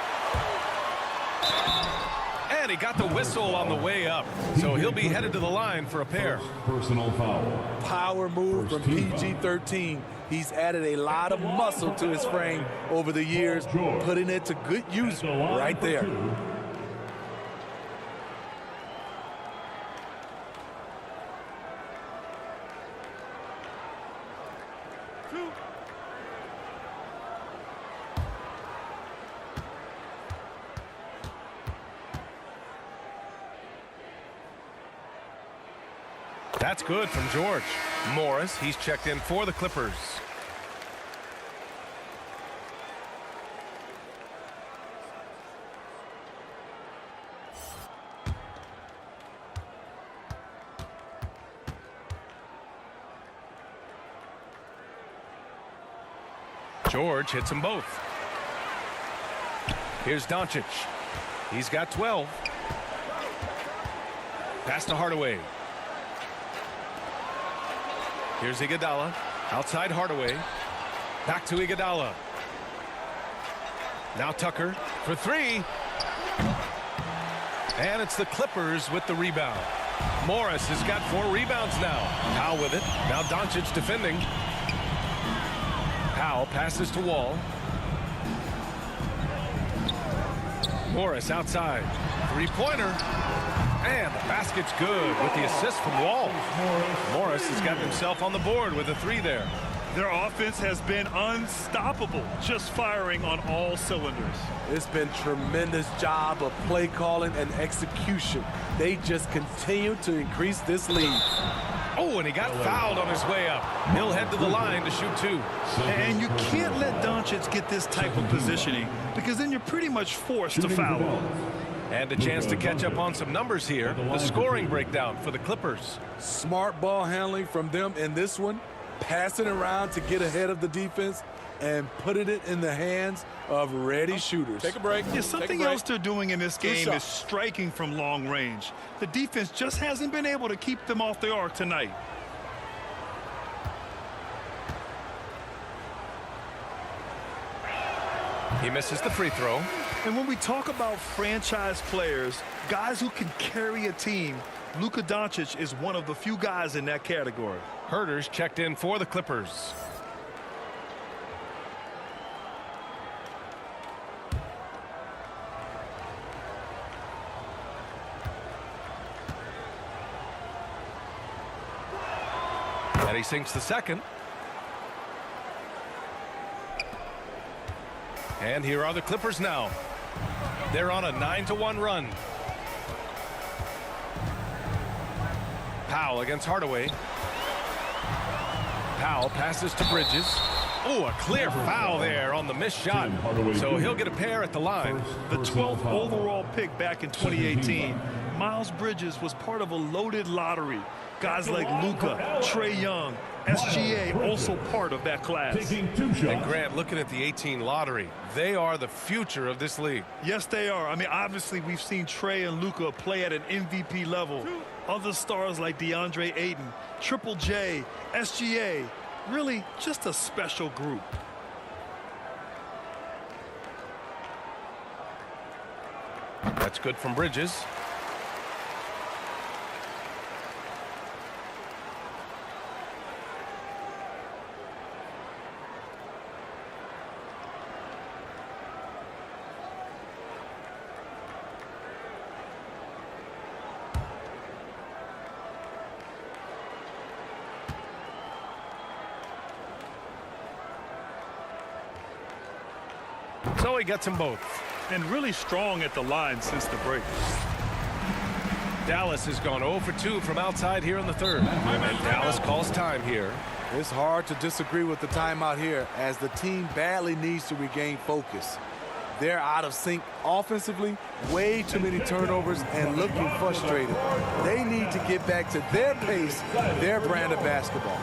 A: And he got the whistle on the way up. So he'll be headed to the line for a pair.
E: Personal foul.
D: Power move from PG-13. He's added a lot of muscle to his frame over the years, putting it to good use right there.
A: That's good from George. Morris, he's checked in for the Clippers. George hits them both. Here's Doncic. He's got 12. Pass to Hardaway. Here's Iguodala. Outside Hardaway. Back to Iguodala. Now Tucker for 3. And it's the Clippers with the rebound. Morris has got 4 rebounds now. Powell with it. Now Doncic defending. Powell passes to Wall. Morris outside. 3-pointer. And the basket's good with the assist from Wall. Morris has got himself on the board with a 3 there.
C: Their offense has been unstoppable, just firing on all cylinders.
D: It's been tremendous job of play calling and execution. They just continue to increase this lead.
A: Oh, and he got fouled on his way up. He'll head to the line to shoot 2.
C: And you can't let Doncic get this type of positioning because then you're pretty much forced to foul him.
A: And a chance to catch up on some numbers here. The scoring breakdown for the Clippers.
D: Smart ball handling from them in this one. Passing around to get ahead of the defense and putting it in the hands of ready shooters.
F: Take a break.
C: Yeah, something else they're doing in this game is striking from long range. The defense just hasn't been able to keep them off the arc tonight.
A: He misses the free throw.
C: And when we talk about franchise players, guys who can carry a team, Luka Doncic is one of the few guys in that category.
A: Herter's checked in for the Clippers. And he sinks the second. And here are the Clippers now. They're on a 9-1 run. Powell against Hardaway. Powell passes to Bridges. Oh, a clear foul there on the missed shot. So he'll get a pair at the line.
C: The 12th overall pick back in 2018. Miles Bridges was part of a loaded lottery. Guys like Luka, Trae Young, SGA also part of that class.
A: And Grant, looking at the 18 lottery, they are the future of this league.
C: Yes, they are. I mean, obviously, we've seen Trae and Luka play at an MVP level. Other stars like DeAndre Ayton, Triple J, SGA, really just a special group.
A: That's good from Bridges. So he gets them both.
C: And really strong at the line since the break.
A: Dallas has gone 0 for 2 from outside here in the third. And Dallas calls time here.
D: It's hard to disagree with the timeout here as the team badly needs to regain focus. They're out of sync offensively, way too many turnovers, and looking frustrated. They need to get back to their pace, their brand of basketball.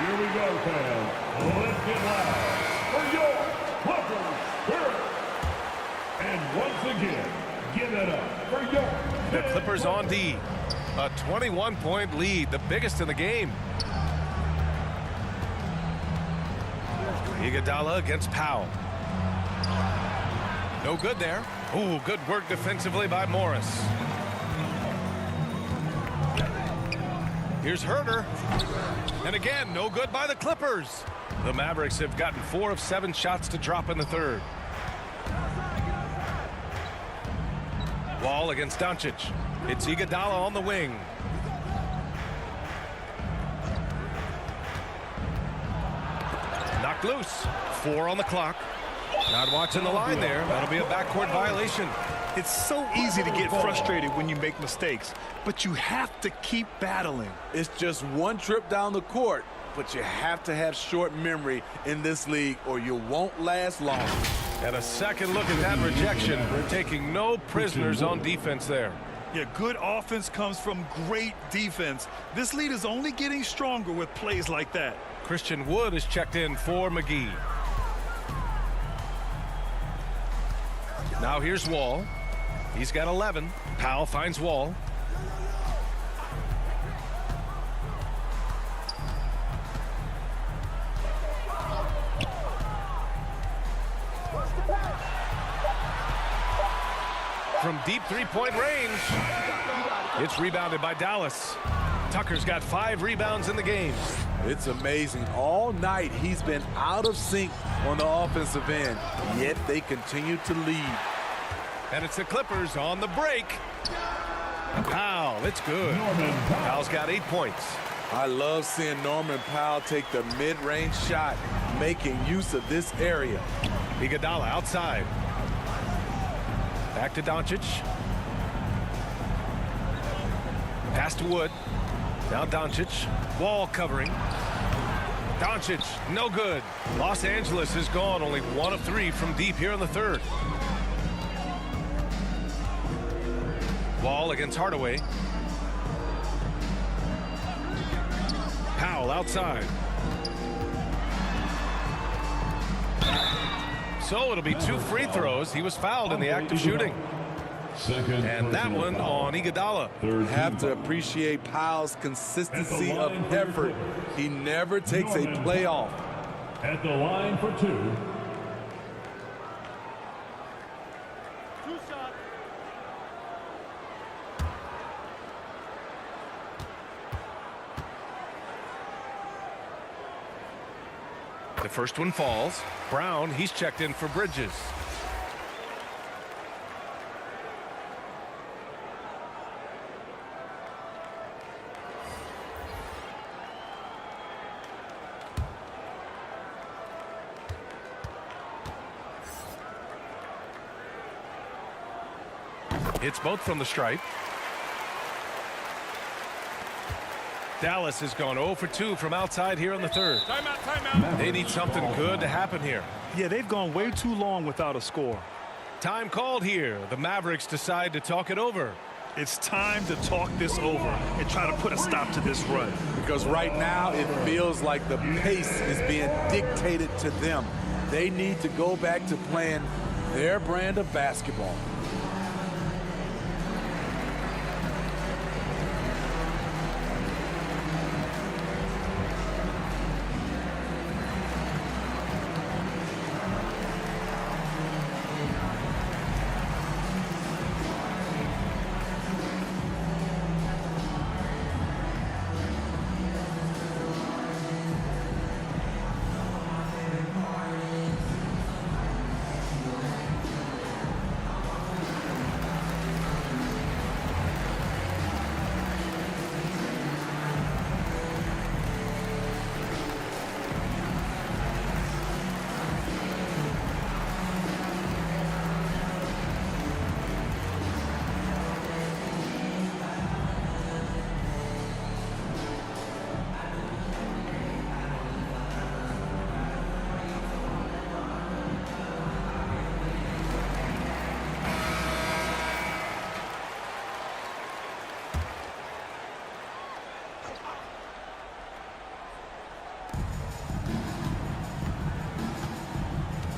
E: Here we go, fans. Let's get loud for your Clippers Spirit. And once again, give it up for your...
A: The Clippers on D. A 21-point lead, the biggest in the game. Iguodala against Powell. No good there. Ooh, good work defensively by Morris. Here's Herter. And again, no good by the Clippers. The Mavericks have gotten 4 of 7 shots to drop in the third. Wall against Doncic. It's Iguodala on the wing. Knocked loose. 4 on the clock. Not watching the line there. That'll be a backcourt violation.
C: It's so easy to get frustrated when you make mistakes, but you have to keep battling.
D: It's just one trip down the court, but you have to have short memory in this league or you won't last long.
A: And a second look at that rejection. We're taking no prisoners on defense there.
C: Yeah, good offense comes from great defense. This lead is only getting stronger with plays like that.
A: Christian Wood is checked in for McGee. Now here's Wall. He's got 11. Powell finds Wall. From deep three-point range. It's rebounded by Dallas. Tucker's got 5 rebounds in the game.
D: It's amazing. All night he's been out of sync on the offensive end, yet they continue to lead.
A: And it's the Clippers on the break. Powell, it's good. Powell's got 8 points.
D: I love seeing Norman Powell take the mid-range shot, making use of this area.
A: Iguodala outside. Back to Doncic. Pass to Wood. Now Doncic. Wall covering. Doncic, no good. Los Angeles has gone only 1 of 3 from deep here in the third. Wall against Hardaway. Powell outside. So it'll be 2 free throws. He was fouled in the act of shooting. And that one on Iguodala.
D: Have to appreciate Powell's consistency of effort. He never takes a play off.
E: At the line for 2.
A: The first one falls. Brown, he's checked in for Bridges. It's both from the stripe. Dallas has gone 0 for 2 from outside here in the third. Timeout. They need something good to happen here.
C: Yeah, they've gone way too long without a score.
A: Time called here. The Mavericks decide to talk it over.
C: It's time to talk this over and try to put a stop to this run.
D: Because right now it feels like the pace is being dictated to them. They need to go back to playing their brand of basketball.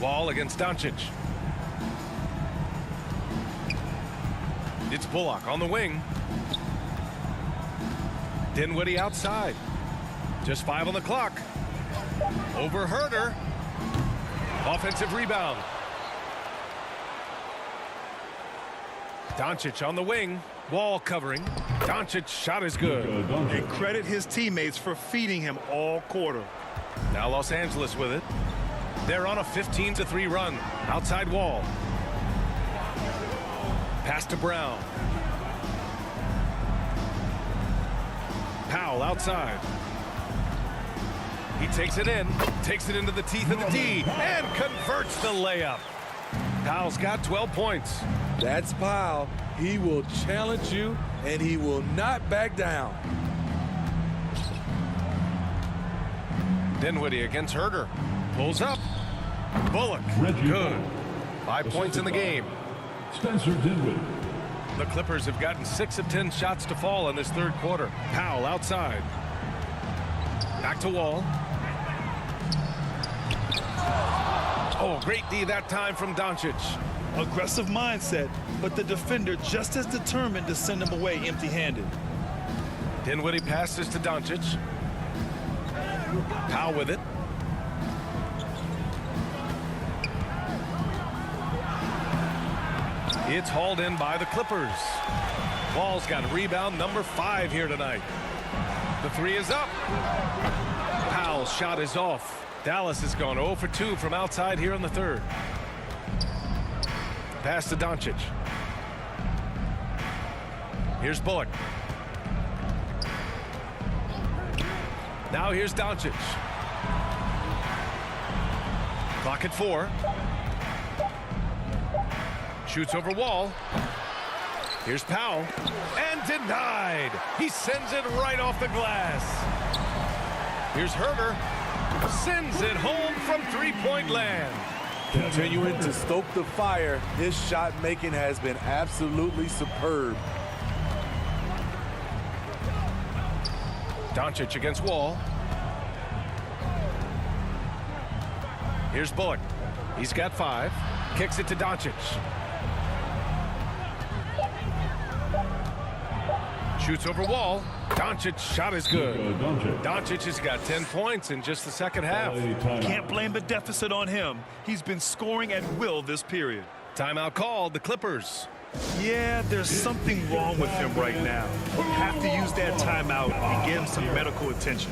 A: Wall against Doncic. It's Bullock on the wing. Dinwiddie outside. Just 5 on the clock. Over Herder. Offensive rebound. Doncic on the wing. Wall covering. Doncic shot is good.
C: And credit his teammates for feeding him all quarter.
A: Now Los Angeles with it. They're on a 15-3 run. Outside Wall. Pass to Brown. Powell outside. He takes it in. Takes it into the teeth of the D. And converts the layup. Powell's got 12 points.
D: That's Powell. He will challenge you, and he will not back down.
A: Dinwiddie against Herder. Pulls up. Bullock. Good. 5 points in the game.
E: Spencer Dinwiddie.
A: The Clippers have gotten 6 of 10 shots to fall in this third quarter. Powell outside. Back to Wall. Oh, great D that time from Doncic.
C: Aggressive mindset, but the defender just as determined to send him away empty-handed.
A: Dinwiddie passes to Doncic. Powell with it. It's hauled in by the Clippers. Wall's got rebound number 5 here tonight. The 3 is up. Powell's shot is off. Dallas has gone 0 for 2 from outside here in the third. Pass to Doncic. Here's Bullock. Now here's Doncic. Clock at 4. Shoots over Wall. Here's Powell. And denied. He sends it right off the glass. Here's Herder. Sends it home from three-point land.
D: Continuing to stoke the fire, his shot making has been absolutely superb.
A: Doncic against Wall. Here's Bullock. He's got 5. Kicks it to Doncic. Shoots over Wall. Doncic's shot is good. Doncic has got 10 points in just the second half.
C: Can't blame the deficit on him. He's been scoring at will this period.
A: Timeout called, the Clippers.
C: Yeah, there's something wrong with him right now. Have to use that timeout and get him some medical attention.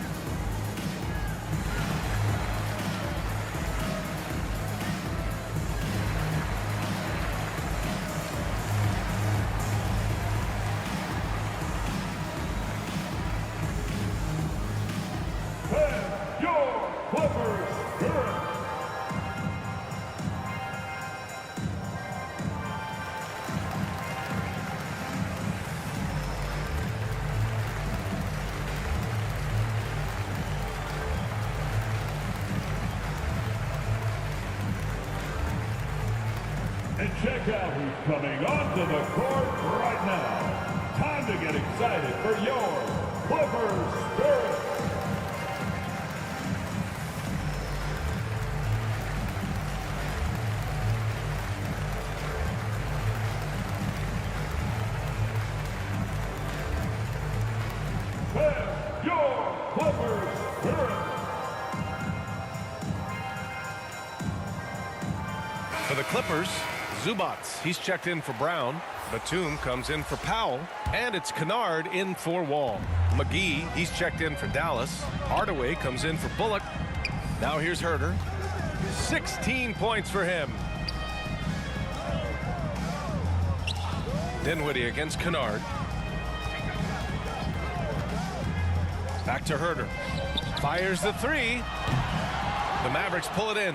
E: And check out who's coming onto the court right now. Time to get excited for your Clippers Spirit. And your Clippers Spirit.
A: For the Clippers, Zubats, he's checked in for Brown. Batum comes in for Powell. And it's Kennard in for Wall. McGee, he's checked in for Dallas. Hardaway comes in for Bullock. Now here's Herter. 16 points for him. Dinwiddie against Kennard. Back to Herter. Fires the three. The Mavericks pull it in.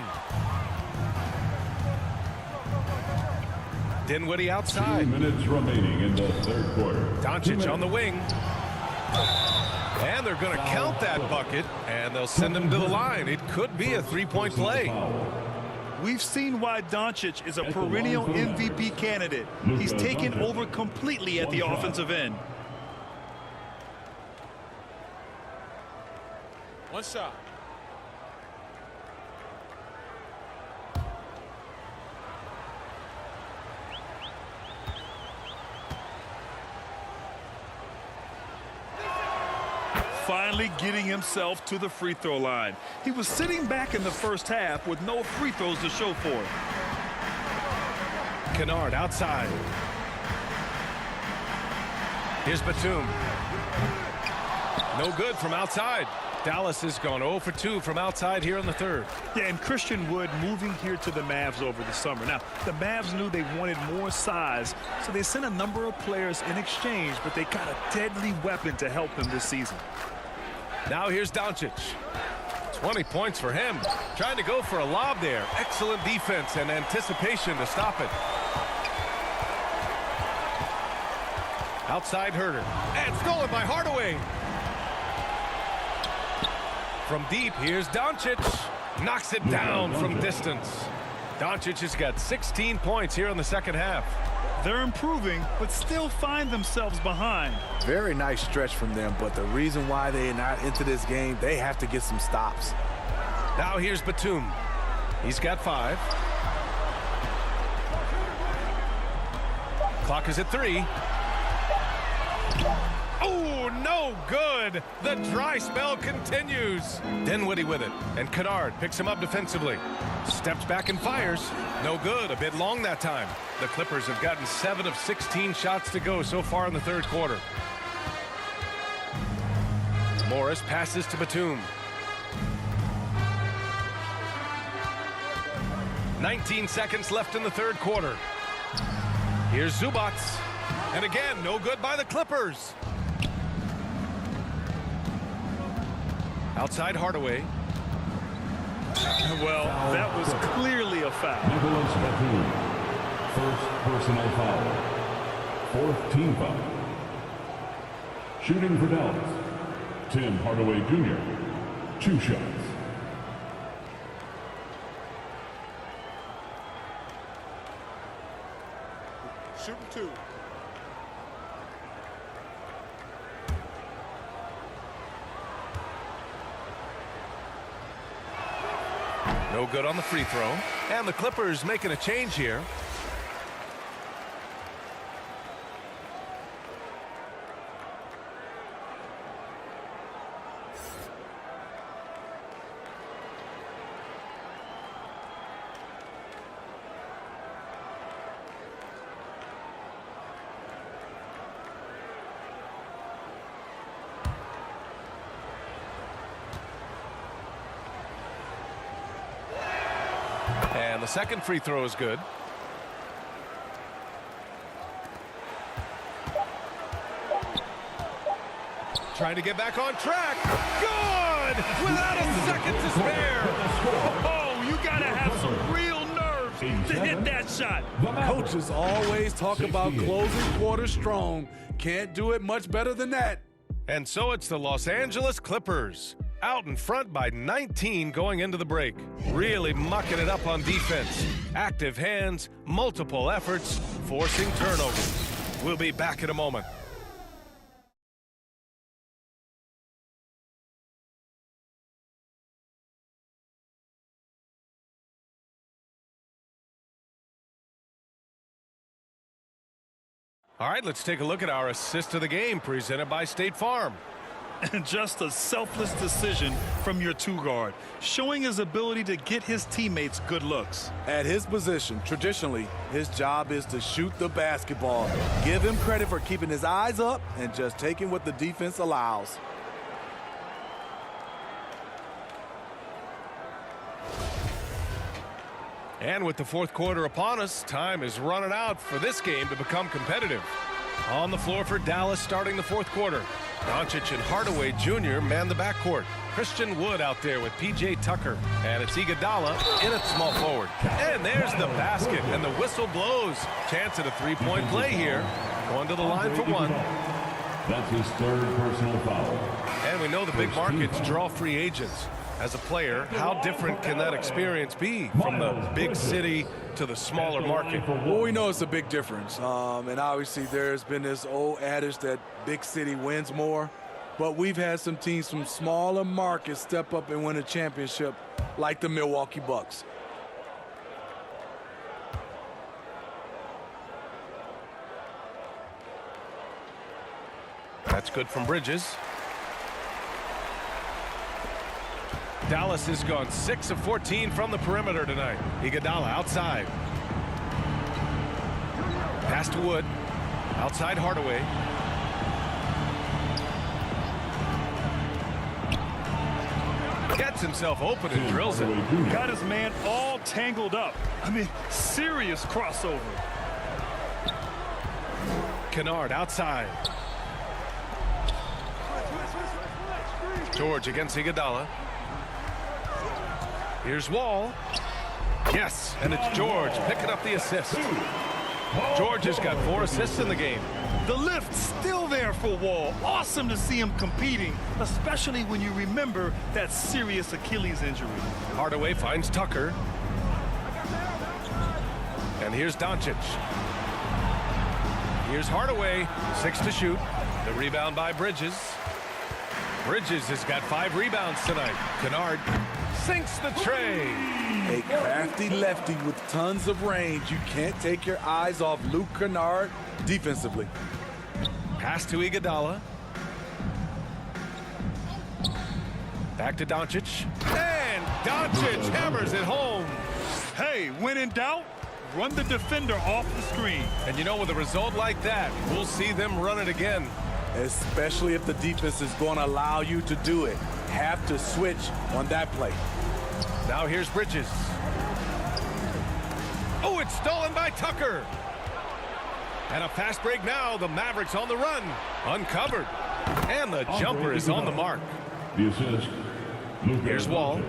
A: Dinwiddie outside.
E: 2 minutes remaining in the third quarter.
A: Doncic on the wing. And they're going to count that bucket, and they'll send him to the line. It could be a three-point play.
C: We've seen why Doncic is a perennial MVP candidate. He's taken over completely at the offensive end.
A: One shot.
C: Finally getting himself to the free throw line. He was sitting back in the first half with no free throws to show for it.
A: Kennard outside. Here's Batum. No good from outside. Dallas has gone 0 for 2 from outside here in the third.
C: Yeah, and Christian Wood moving here to the Mavs over the summer. Now, the Mavs knew they wanted more size, so they sent a number of players in exchange, but they got a deadly weapon to help them this season.
A: Now here's Doncic. 20 points for him. Trying to go for a lob there. Excellent defense and anticipation to stop it. Outside Herter. And stolen by Hardaway. From deep, here's Doncic. Knocks it down from distance. Doncic has got 16 points here in the second half.
C: They're improving, but still find themselves behind.
D: Very nice stretch from them, but the reason why they're not into this game, they have to get some stops.
A: Now here's Batum. He's got 5. Clock is at 3. Oh, no good. The dry spell continues. Dinwiddie with it, and Kennard picks him up defensively. Steps back and fires. No good. A bit long that time. The Clippers have gotten 7 of 16 shots to go so far in the third quarter. Morris passes to Batum. 19 seconds left in the third quarter. Here's Zubats. And again, no good by the Clippers. Outside Hardaway.
C: Well, that was clearly a foul.
E: Nicholas Batum, first personal foul. 4th team foul. Shooting for Dallas, Tim Hardaway Jr., 2 shots.
D: Shooting 2.
A: No good on the free throw. And the Clippers making a change here. And the second free throw is good. Trying to get back on track. Good! Without a second to spare.
C: Oh, you got to have some real nerves to hit that shot.
D: Coaches always talk about closing quarters strong. Can't do it much better than that.
A: And so it's the Los Angeles Clippers out in front by 19 going into the break. Really mucking it up on defense. Active hands, multiple efforts, forcing turnovers. We'll be back in a moment. All right, let's take a look at our assist of the game presented by State Farm.
C: And just a selfless decision from your two-guard, showing his ability to get his teammates good looks.
D: At his position, traditionally, his job is to shoot the basketball. Give him credit for keeping his eyes up and just taking what the defense allows.
A: And with the fourth quarter upon us, time is running out for this game to become competitive. On the floor for Dallas starting the fourth quarter. Doncic and Hardaway Jr. man the backcourt. Christian Wood out there with P.J. Tucker. And it's Iguodala in at small forward. And there's the basket, and the whistle blows. Chance at a three-point play here. Going to the line for one.
E: That's his third personal foul.
A: And we know the big markets draw free agents. As a player, how different can that experience be from the big city to the smaller market?
D: Well, we know it's a big difference. And obviously there's been this old adage that big city wins more. But we've had some teams from smaller markets step up and win a championship, like the Milwaukee Bucks.
A: That's good from Bridges. Dallas has gone 6 of 14 from the perimeter tonight. Iguodala outside. Pass to Wood. Outside Hardaway. Gets himself open and drills it.
C: Got his man all tangled up. I mean, serious crossover.
A: Kennard outside. George against Iguodala. Here's Wall. Yes, and it's George picking up the assist. George has got 4 assists in the game.
C: The lift still there for Wall. Awesome to see him competing, especially when you remember that serious Achilles injury.
A: Hardaway finds Tucker. And here's Doncic. Here's Hardaway, 6 to shoot. The rebound by Bridges. Bridges has got 5 rebounds tonight. Kennard sinks the tray.
D: A crafty lefty with tons of range. You can't take your eyes off Luke Kennard defensively.
A: Pass to Iguodala. Back to Doncic. And Doncic hammers it home.
C: Hey, when in doubt, run the defender off the screen.
A: And you know, with a result like that, we'll see them run it again.
D: Especially if the defense is going to allow you to do it. Have to switch on that play.
A: Now here's Bridges. Oh, it's stolen by Tucker. And a fast break now. The Mavericks on the run. Uncovered. And the jumper is on the mark.
E: The assist.
A: Here's Wall.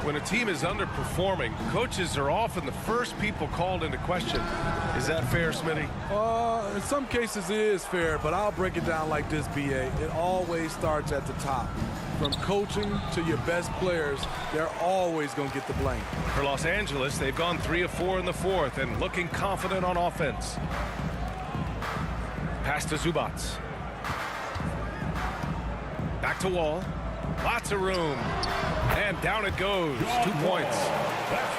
A: When a team is underperforming, coaches are often the first people called into question. Is that fair, Smitty?
D: In some cases it is fair, but I'll break it down like this, B.A. It always starts at the top. From coaching to your best players, they're always going to get the blame.
A: For Los Angeles, they've gone 3 of 4 in the fourth and looking confident on offense. Pass to Zubac. Back to Wall. Lots of room. And down it goes. 2 points.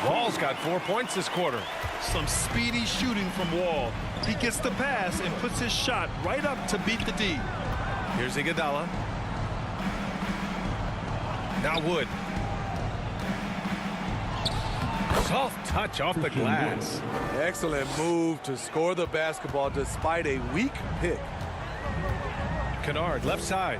A: Wall's got 4 points this quarter.
C: Some speedy shooting from Wall. He gets the pass and puts his shot right up to beat the D.
A: Here's Iguodala. Now Wood. Soft touch off the glass.
D: Excellent move to score the basketball despite a weak pick.
A: Kennard, left side.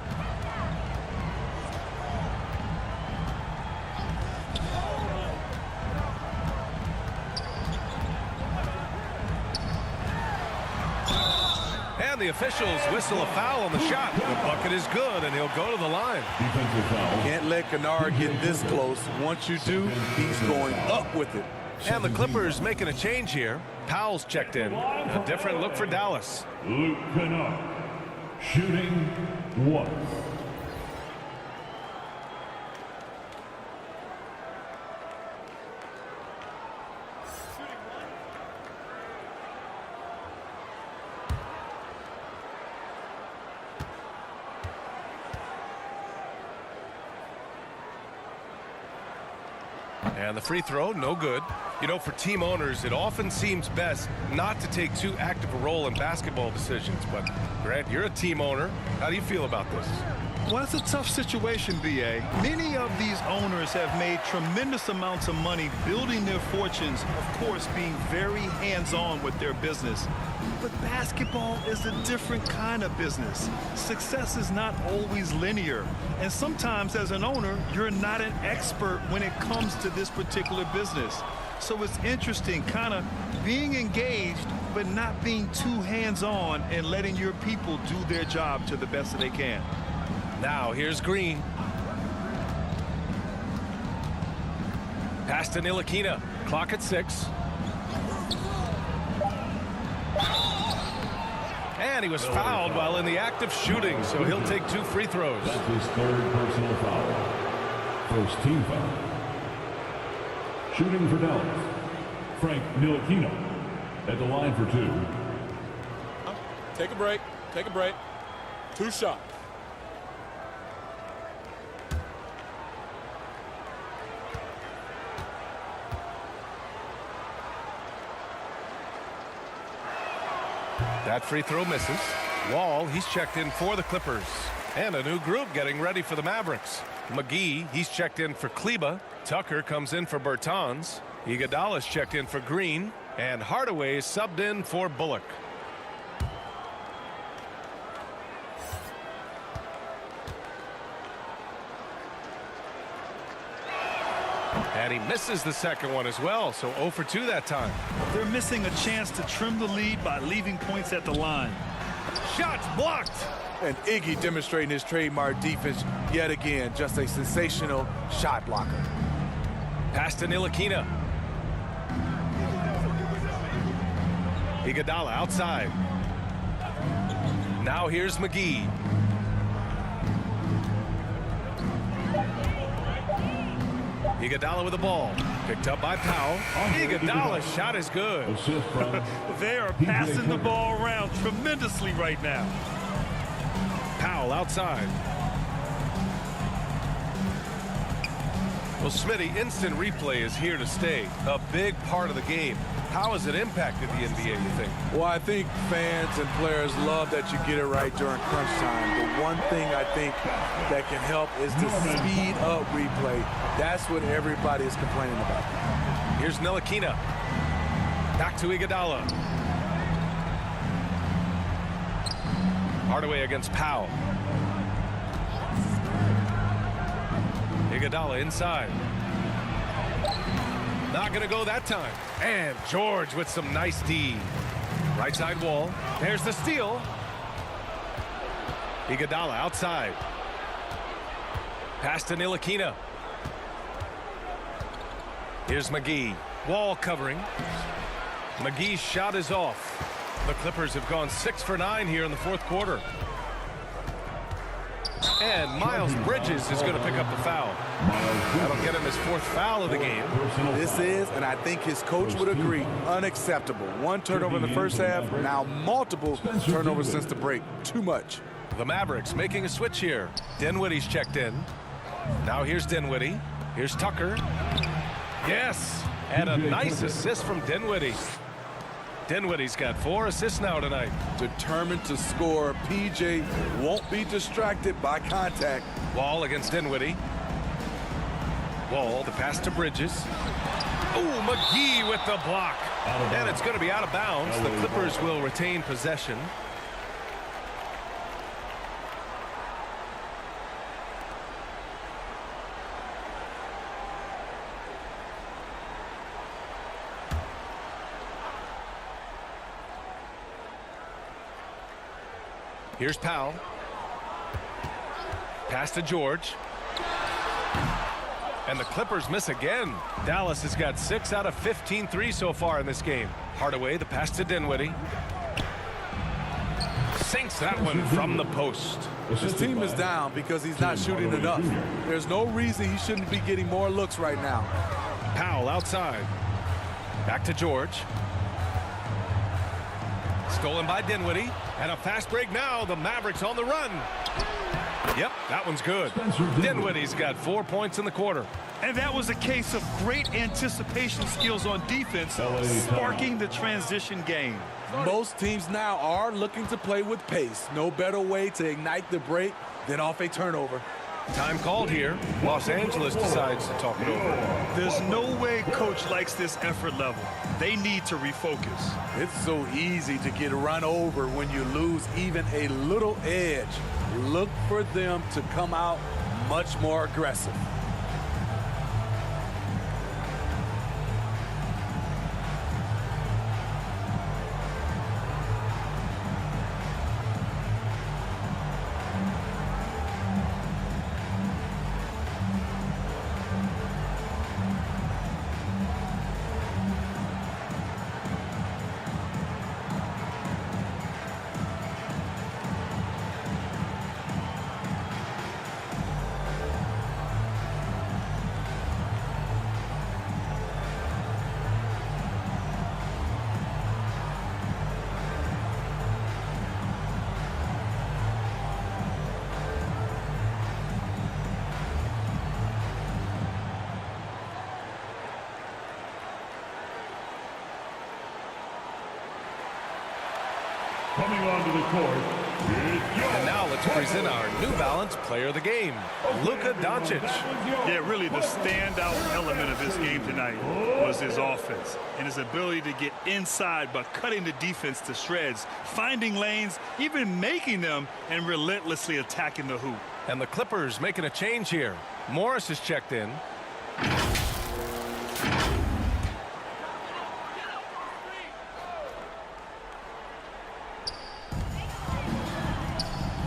A: And the officials whistle a foul on the shot. The bucket is good, and he'll go to the line.
E: Defensive foul.
D: Can't let Kennard get this close. Once you do, he's going up with it.
A: And the Clippers making a change here. Powell's checked in. A different look for Dallas.
E: Luke Kennard. Shooting 1.
A: And the free throw, no good. You know, for team owners, it often seems best not to take too active a role in basketball decisions. But, Grant, you're a team owner. How do you feel about this?
C: Well, it's a tough situation, B.A. Many of these owners have made tremendous amounts of money building their fortunes, of course, being very hands-on with their business. But basketball is a different kind of business. Success is not always linear. And sometimes, as an owner, you're not an expert when it comes to this particular business. So it's interesting, kind of being engaged, but not being too hands-on and letting your people do their job to the best that they can.
A: Now, here's Green. Pass to Ntilikina. Clock at 6. And he was fouled while in the act of shooting, so he'll take 2 free throws.
E: That's his 3rd personal foul. First team foul. Shooting for Dallas, Frank Ntilikina at the line for 2.
G: Take a break. Take a break. 2 shots.
A: That free throw misses. Wall, he's checked in for the Clippers. And a new group getting ready for the Mavericks. McGee, he's checked in for Kleba. Tucker comes in for Bertans. Iguodala's checked in for Green. And Hardaway is subbed in for Bullock. And he misses the second one as well, so 0 for 2 that time.
C: They're missing a chance to trim the lead by leaving points at the line.
A: Shots blocked.
G: And Iggy demonstrating his trademark defense yet again. Just a sensational shot blocker.
A: Pass to Ntilikina. Iguodala outside. Now here's McGee. Iguodala with the ball. Picked up by Powell. Iguodala's shot is good.
E: Assist from
C: They are passing the ball around tremendously right now.
A: Powell outside. Well, Smitty, instant replay is here to stay. A big part of the game. How has it impacted the NBA, you think?
G: Well, I think fans and players love that you get it right during crunch time. The one thing I think that can help is to speed up replay. That's what everybody is complaining about.
A: Here's Ntilikina. Back to Iguodala. Hardaway against Powell. Iguodala inside. Not going to go that time. And George with some nice D. Right side wall. There's the steal. Iguodala outside. Pass to Ntilikina. Here's McGee. Wall covering. McGee's shot is off. The Clippers have gone 6 for 9 here in the 4th quarter. And Miles Bridges is going to pick up the foul. That'll get him his 4th foul of the game.
G: This is, and I think his coach would agree, unacceptable. 1 turnover in the first half, now multiple turnovers since the break. Too much.
A: The Mavericks making a switch here. Dinwiddie's checked in. Now here's Dinwiddie. Here's Tucker. Yes, and a nice assist from Dinwiddie. Dinwiddie's got 4 assists now tonight.
G: Determined to score. PJ won't be distracted by contact.
A: Wall against Dinwiddie. Wall, the pass to Bridges. Oh, McGee with the block. And it's going to be out of bounds. The Clippers will retain possession. Here's Powell. Pass to George. And the Clippers miss again. Dallas has got 6 out of 15 threes so far in this game. Hardaway, the pass to Dinwiddie. Single. Sinks that one from the post.
G: His team is down because he's not shooting enough. There's no reason he shouldn't be getting more looks right now.
A: Powell outside. Back to George. Stolen by Dinwiddie. And a fast break now. The Mavericks on the run. Yep, that one's good. Dinwiddie's got 4 points in the quarter.
C: And that was a case of great anticipation skills on defense, sparking the transition game.
G: Most teams now are looking to play with pace. No better way to ignite the break than off a turnover.
A: Time called here. Los Angeles decides to talk it over.
C: There's no way coach likes this effort level. They need to refocus.
G: It's so easy to get run over when you lose even a little edge. Look for them to come out much more aggressive.
E: Coming onto the court is
A: And now let's present our New Balance player of the game, Luka Doncic.
C: Yeah, really the standout element of this game tonight was his offense and his ability to get inside by cutting the defense to shreds, finding lanes, even making them, and relentlessly attacking the hoop.
A: And the Clippers making a change here. Morris is checked in.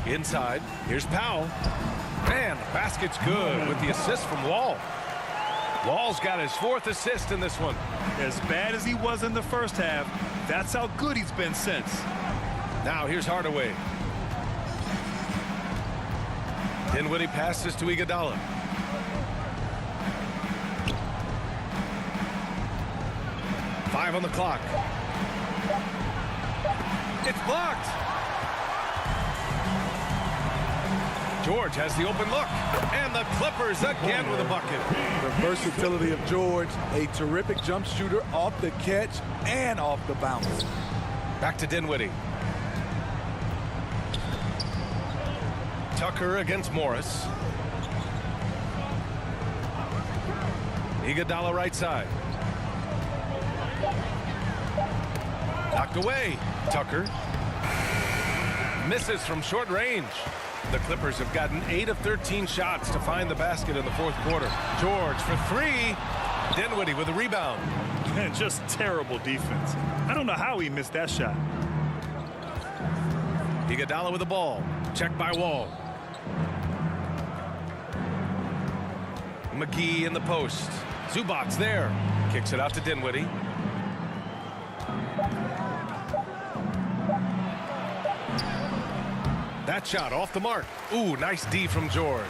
A: Inside, here's Powell. Man, the basket's good with the assist from Wall. Wall's got his 4th assist in this one.
C: As bad as he was in the first half, that's how good he's been since.
A: Now here's Hardaway. Dinwiddie passes to Iguodala. Five on the clock. It's blocked. George has the open look, and the Clippers again with a bucket.
G: The versatility of George, a terrific jump shooter off the catch and off the bounce.
A: Back to Dinwiddie. Tucker against Morris. Iguodala right side. Knocked away. Tucker misses from short range. The Clippers have gotten 8 of 13 shots to find the basket in the 4th quarter. George for 3. Dinwiddie with a rebound.
C: And just terrible defense. I don't know how he missed that shot.
A: Iguodala with the ball. Checked by Wall. McGee in the post. Zubac's there. Kicks it out to Dinwiddie. That shot off the mark. Ooh, nice D from George.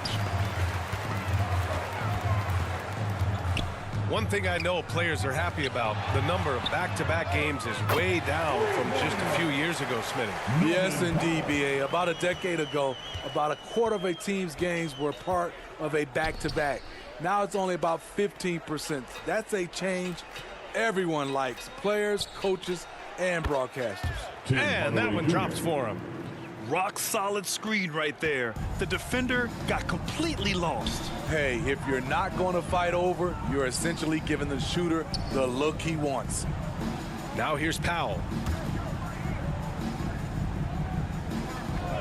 A: One thing I know players are happy about, the number of back-to-back games is way down from just a few years ago, Smitty.
G: Yes, indeed, B.A. About a decade ago, about a quarter of a team's games were part of a back-to-back. Now it's only about 15%. That's a change everyone likes, players, coaches, and broadcasters.
A: And that one drops for him.
C: Rock solid screen right there. The defender got completely lost.
G: Hey, if you're not going to fight over, you're essentially giving the shooter the look he wants.
A: Now here's Powell.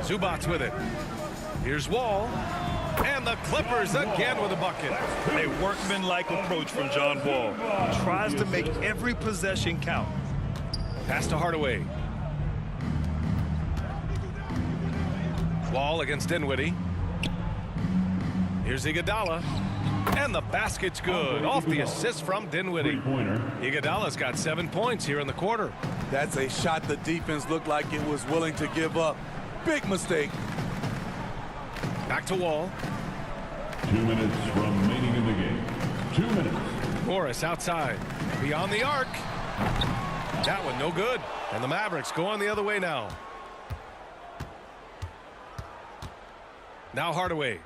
A: Zubac's with it. Here's Wall. And the Clippers again with a bucket.
C: A workmanlike approach from John Wall. He tries to make every possession count.
A: Pass to Hardaway. Wall against Dinwiddie. Here's Iguodala. And the basket's good. Off the assist from Dinwiddie. Iguodala's got 7 points here in the quarter.
G: That's a shot the defense looked like it was willing to give up.
D: Big mistake.
A: Back to Wall.
E: 2 minutes remaining in the game. 2 minutes.
A: Morris outside. Beyond the arc. That one no good. And the Mavericks go on the other way now. Now Hardaway.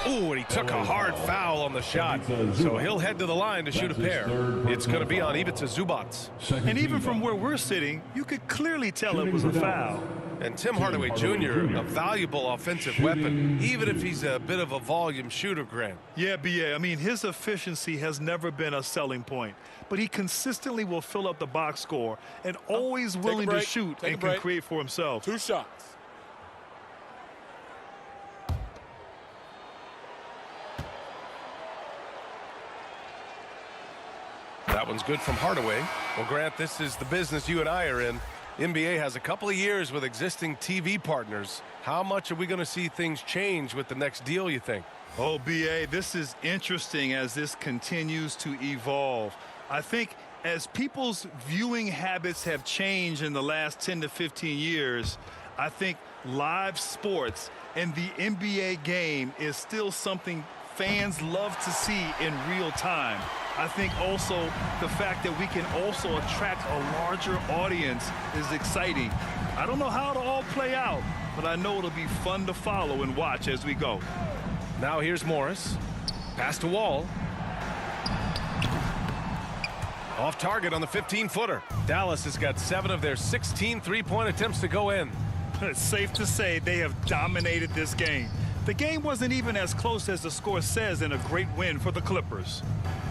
A: Ooh, and he took a hard foul on the shot. So he'll head to the line to shoot a pair. It's going to be on Ivica Zubats.
C: And even from where we're sitting, you could clearly tell it was a foul.
A: And Tim Hardaway Jr., a valuable offensive weapon, even if he's a bit of a volume shooter, Grant.
C: Yeah, B.A. I mean, his efficiency has never been a selling point. But he consistently will fill up the box score and always willing to shoot and can create for himself.
D: 2 shots.
A: That one's good from Hardaway. Well, Grant, this is the business you and I are in. NBA has a couple of years with existing TV partners. How much are we going to see things change with the next deal, you think?
C: Oh, B.A., this is interesting as this continues to evolve. I think as people's viewing habits have changed in the last 10 to 15 years, I think live sports and the NBA game is still something fans love to see in real time. I think also the fact that we can also attract a larger audience is exciting. I don't know how it'll all play out, but I know it'll be fun to follow and watch as we go.
A: Now here's Morris. Pass to Wall. Off target on the 15-footer. Dallas has got 7 of their 16 three-point attempts to go in.
C: It's safe to say they have dominated this game. The game wasn't even as close as the score says in a great win for the Clippers.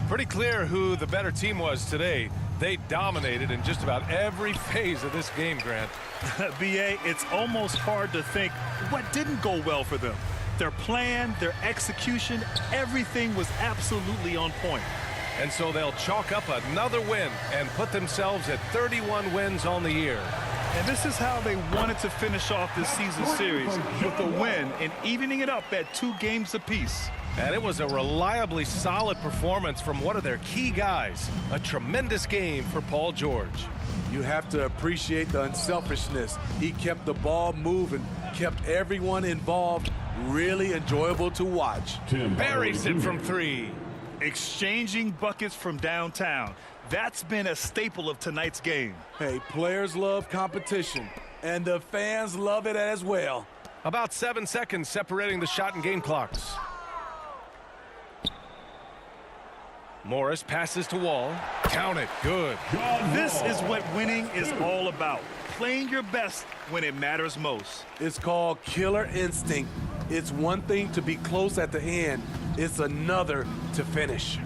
A: Pretty clear who the better team was today. They dominated in just about every phase of this game, Grant.
C: B.A., it's almost hard to think what didn't go well for them. Their plan, their execution, everything was absolutely on point.
A: And so they'll chalk up another win and put themselves at 31 wins on the year.
C: And this is how they wanted to finish off this season series, with a win and evening it up at 2 games apiece.
A: And it was a reliably solid performance from one of their key guys. A tremendous game for Paul George.
D: You have to appreciate the unselfishness. He kept the ball moving, kept everyone involved. Really enjoyable to watch.
A: Buries it from 3.
C: Exchanging buckets from downtown. That's been a staple of tonight's game.
D: Hey, players love competition, and the fans love it as well.
A: About 7 seconds separating the shot and game clocks. Morris passes to Wall. Count it. Good.
C: This is what winning is all about. Playing your best when it matters most.
D: It's called killer instinct. It's one thing to be close at the end. It's another to finish.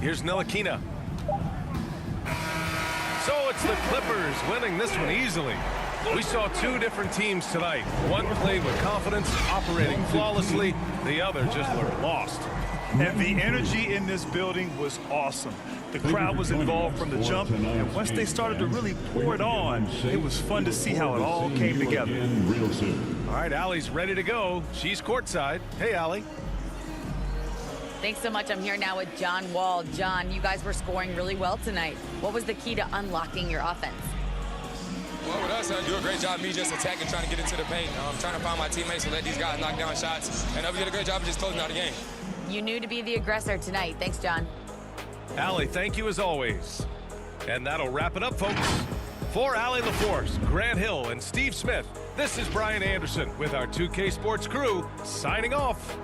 A: Here's Ntilikina. So it's the Clippers winning this one easily. We saw 2 different teams tonight. One played with confidence, operating flawlessly. The other just looked lost.
C: And the energy in this building was awesome. The crowd was involved from the jump, and once they started to really pour it on, it was fun to see how it all came together.
A: All right, Allie's ready to go. She's courtside. Hey, Allie.
B: Thanks so much. I'm here now with John Wall. John, you guys were scoring really well tonight. What was the key to unlocking your offense?
H: Well, with us, do a great job me just attacking, trying to get into the paint, trying to find my teammates and let these guys knock down shots. And we did a great job of just closing out the game.
B: You knew to be the aggressor tonight. Thanks, John.
A: Allie, thank you as always. And that'll wrap it up, folks. For Allie LaForce, Grant Hill, and Steve Smith, this is Brian Anderson with our 2K Sports crew signing off.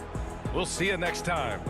A: We'll see you next time.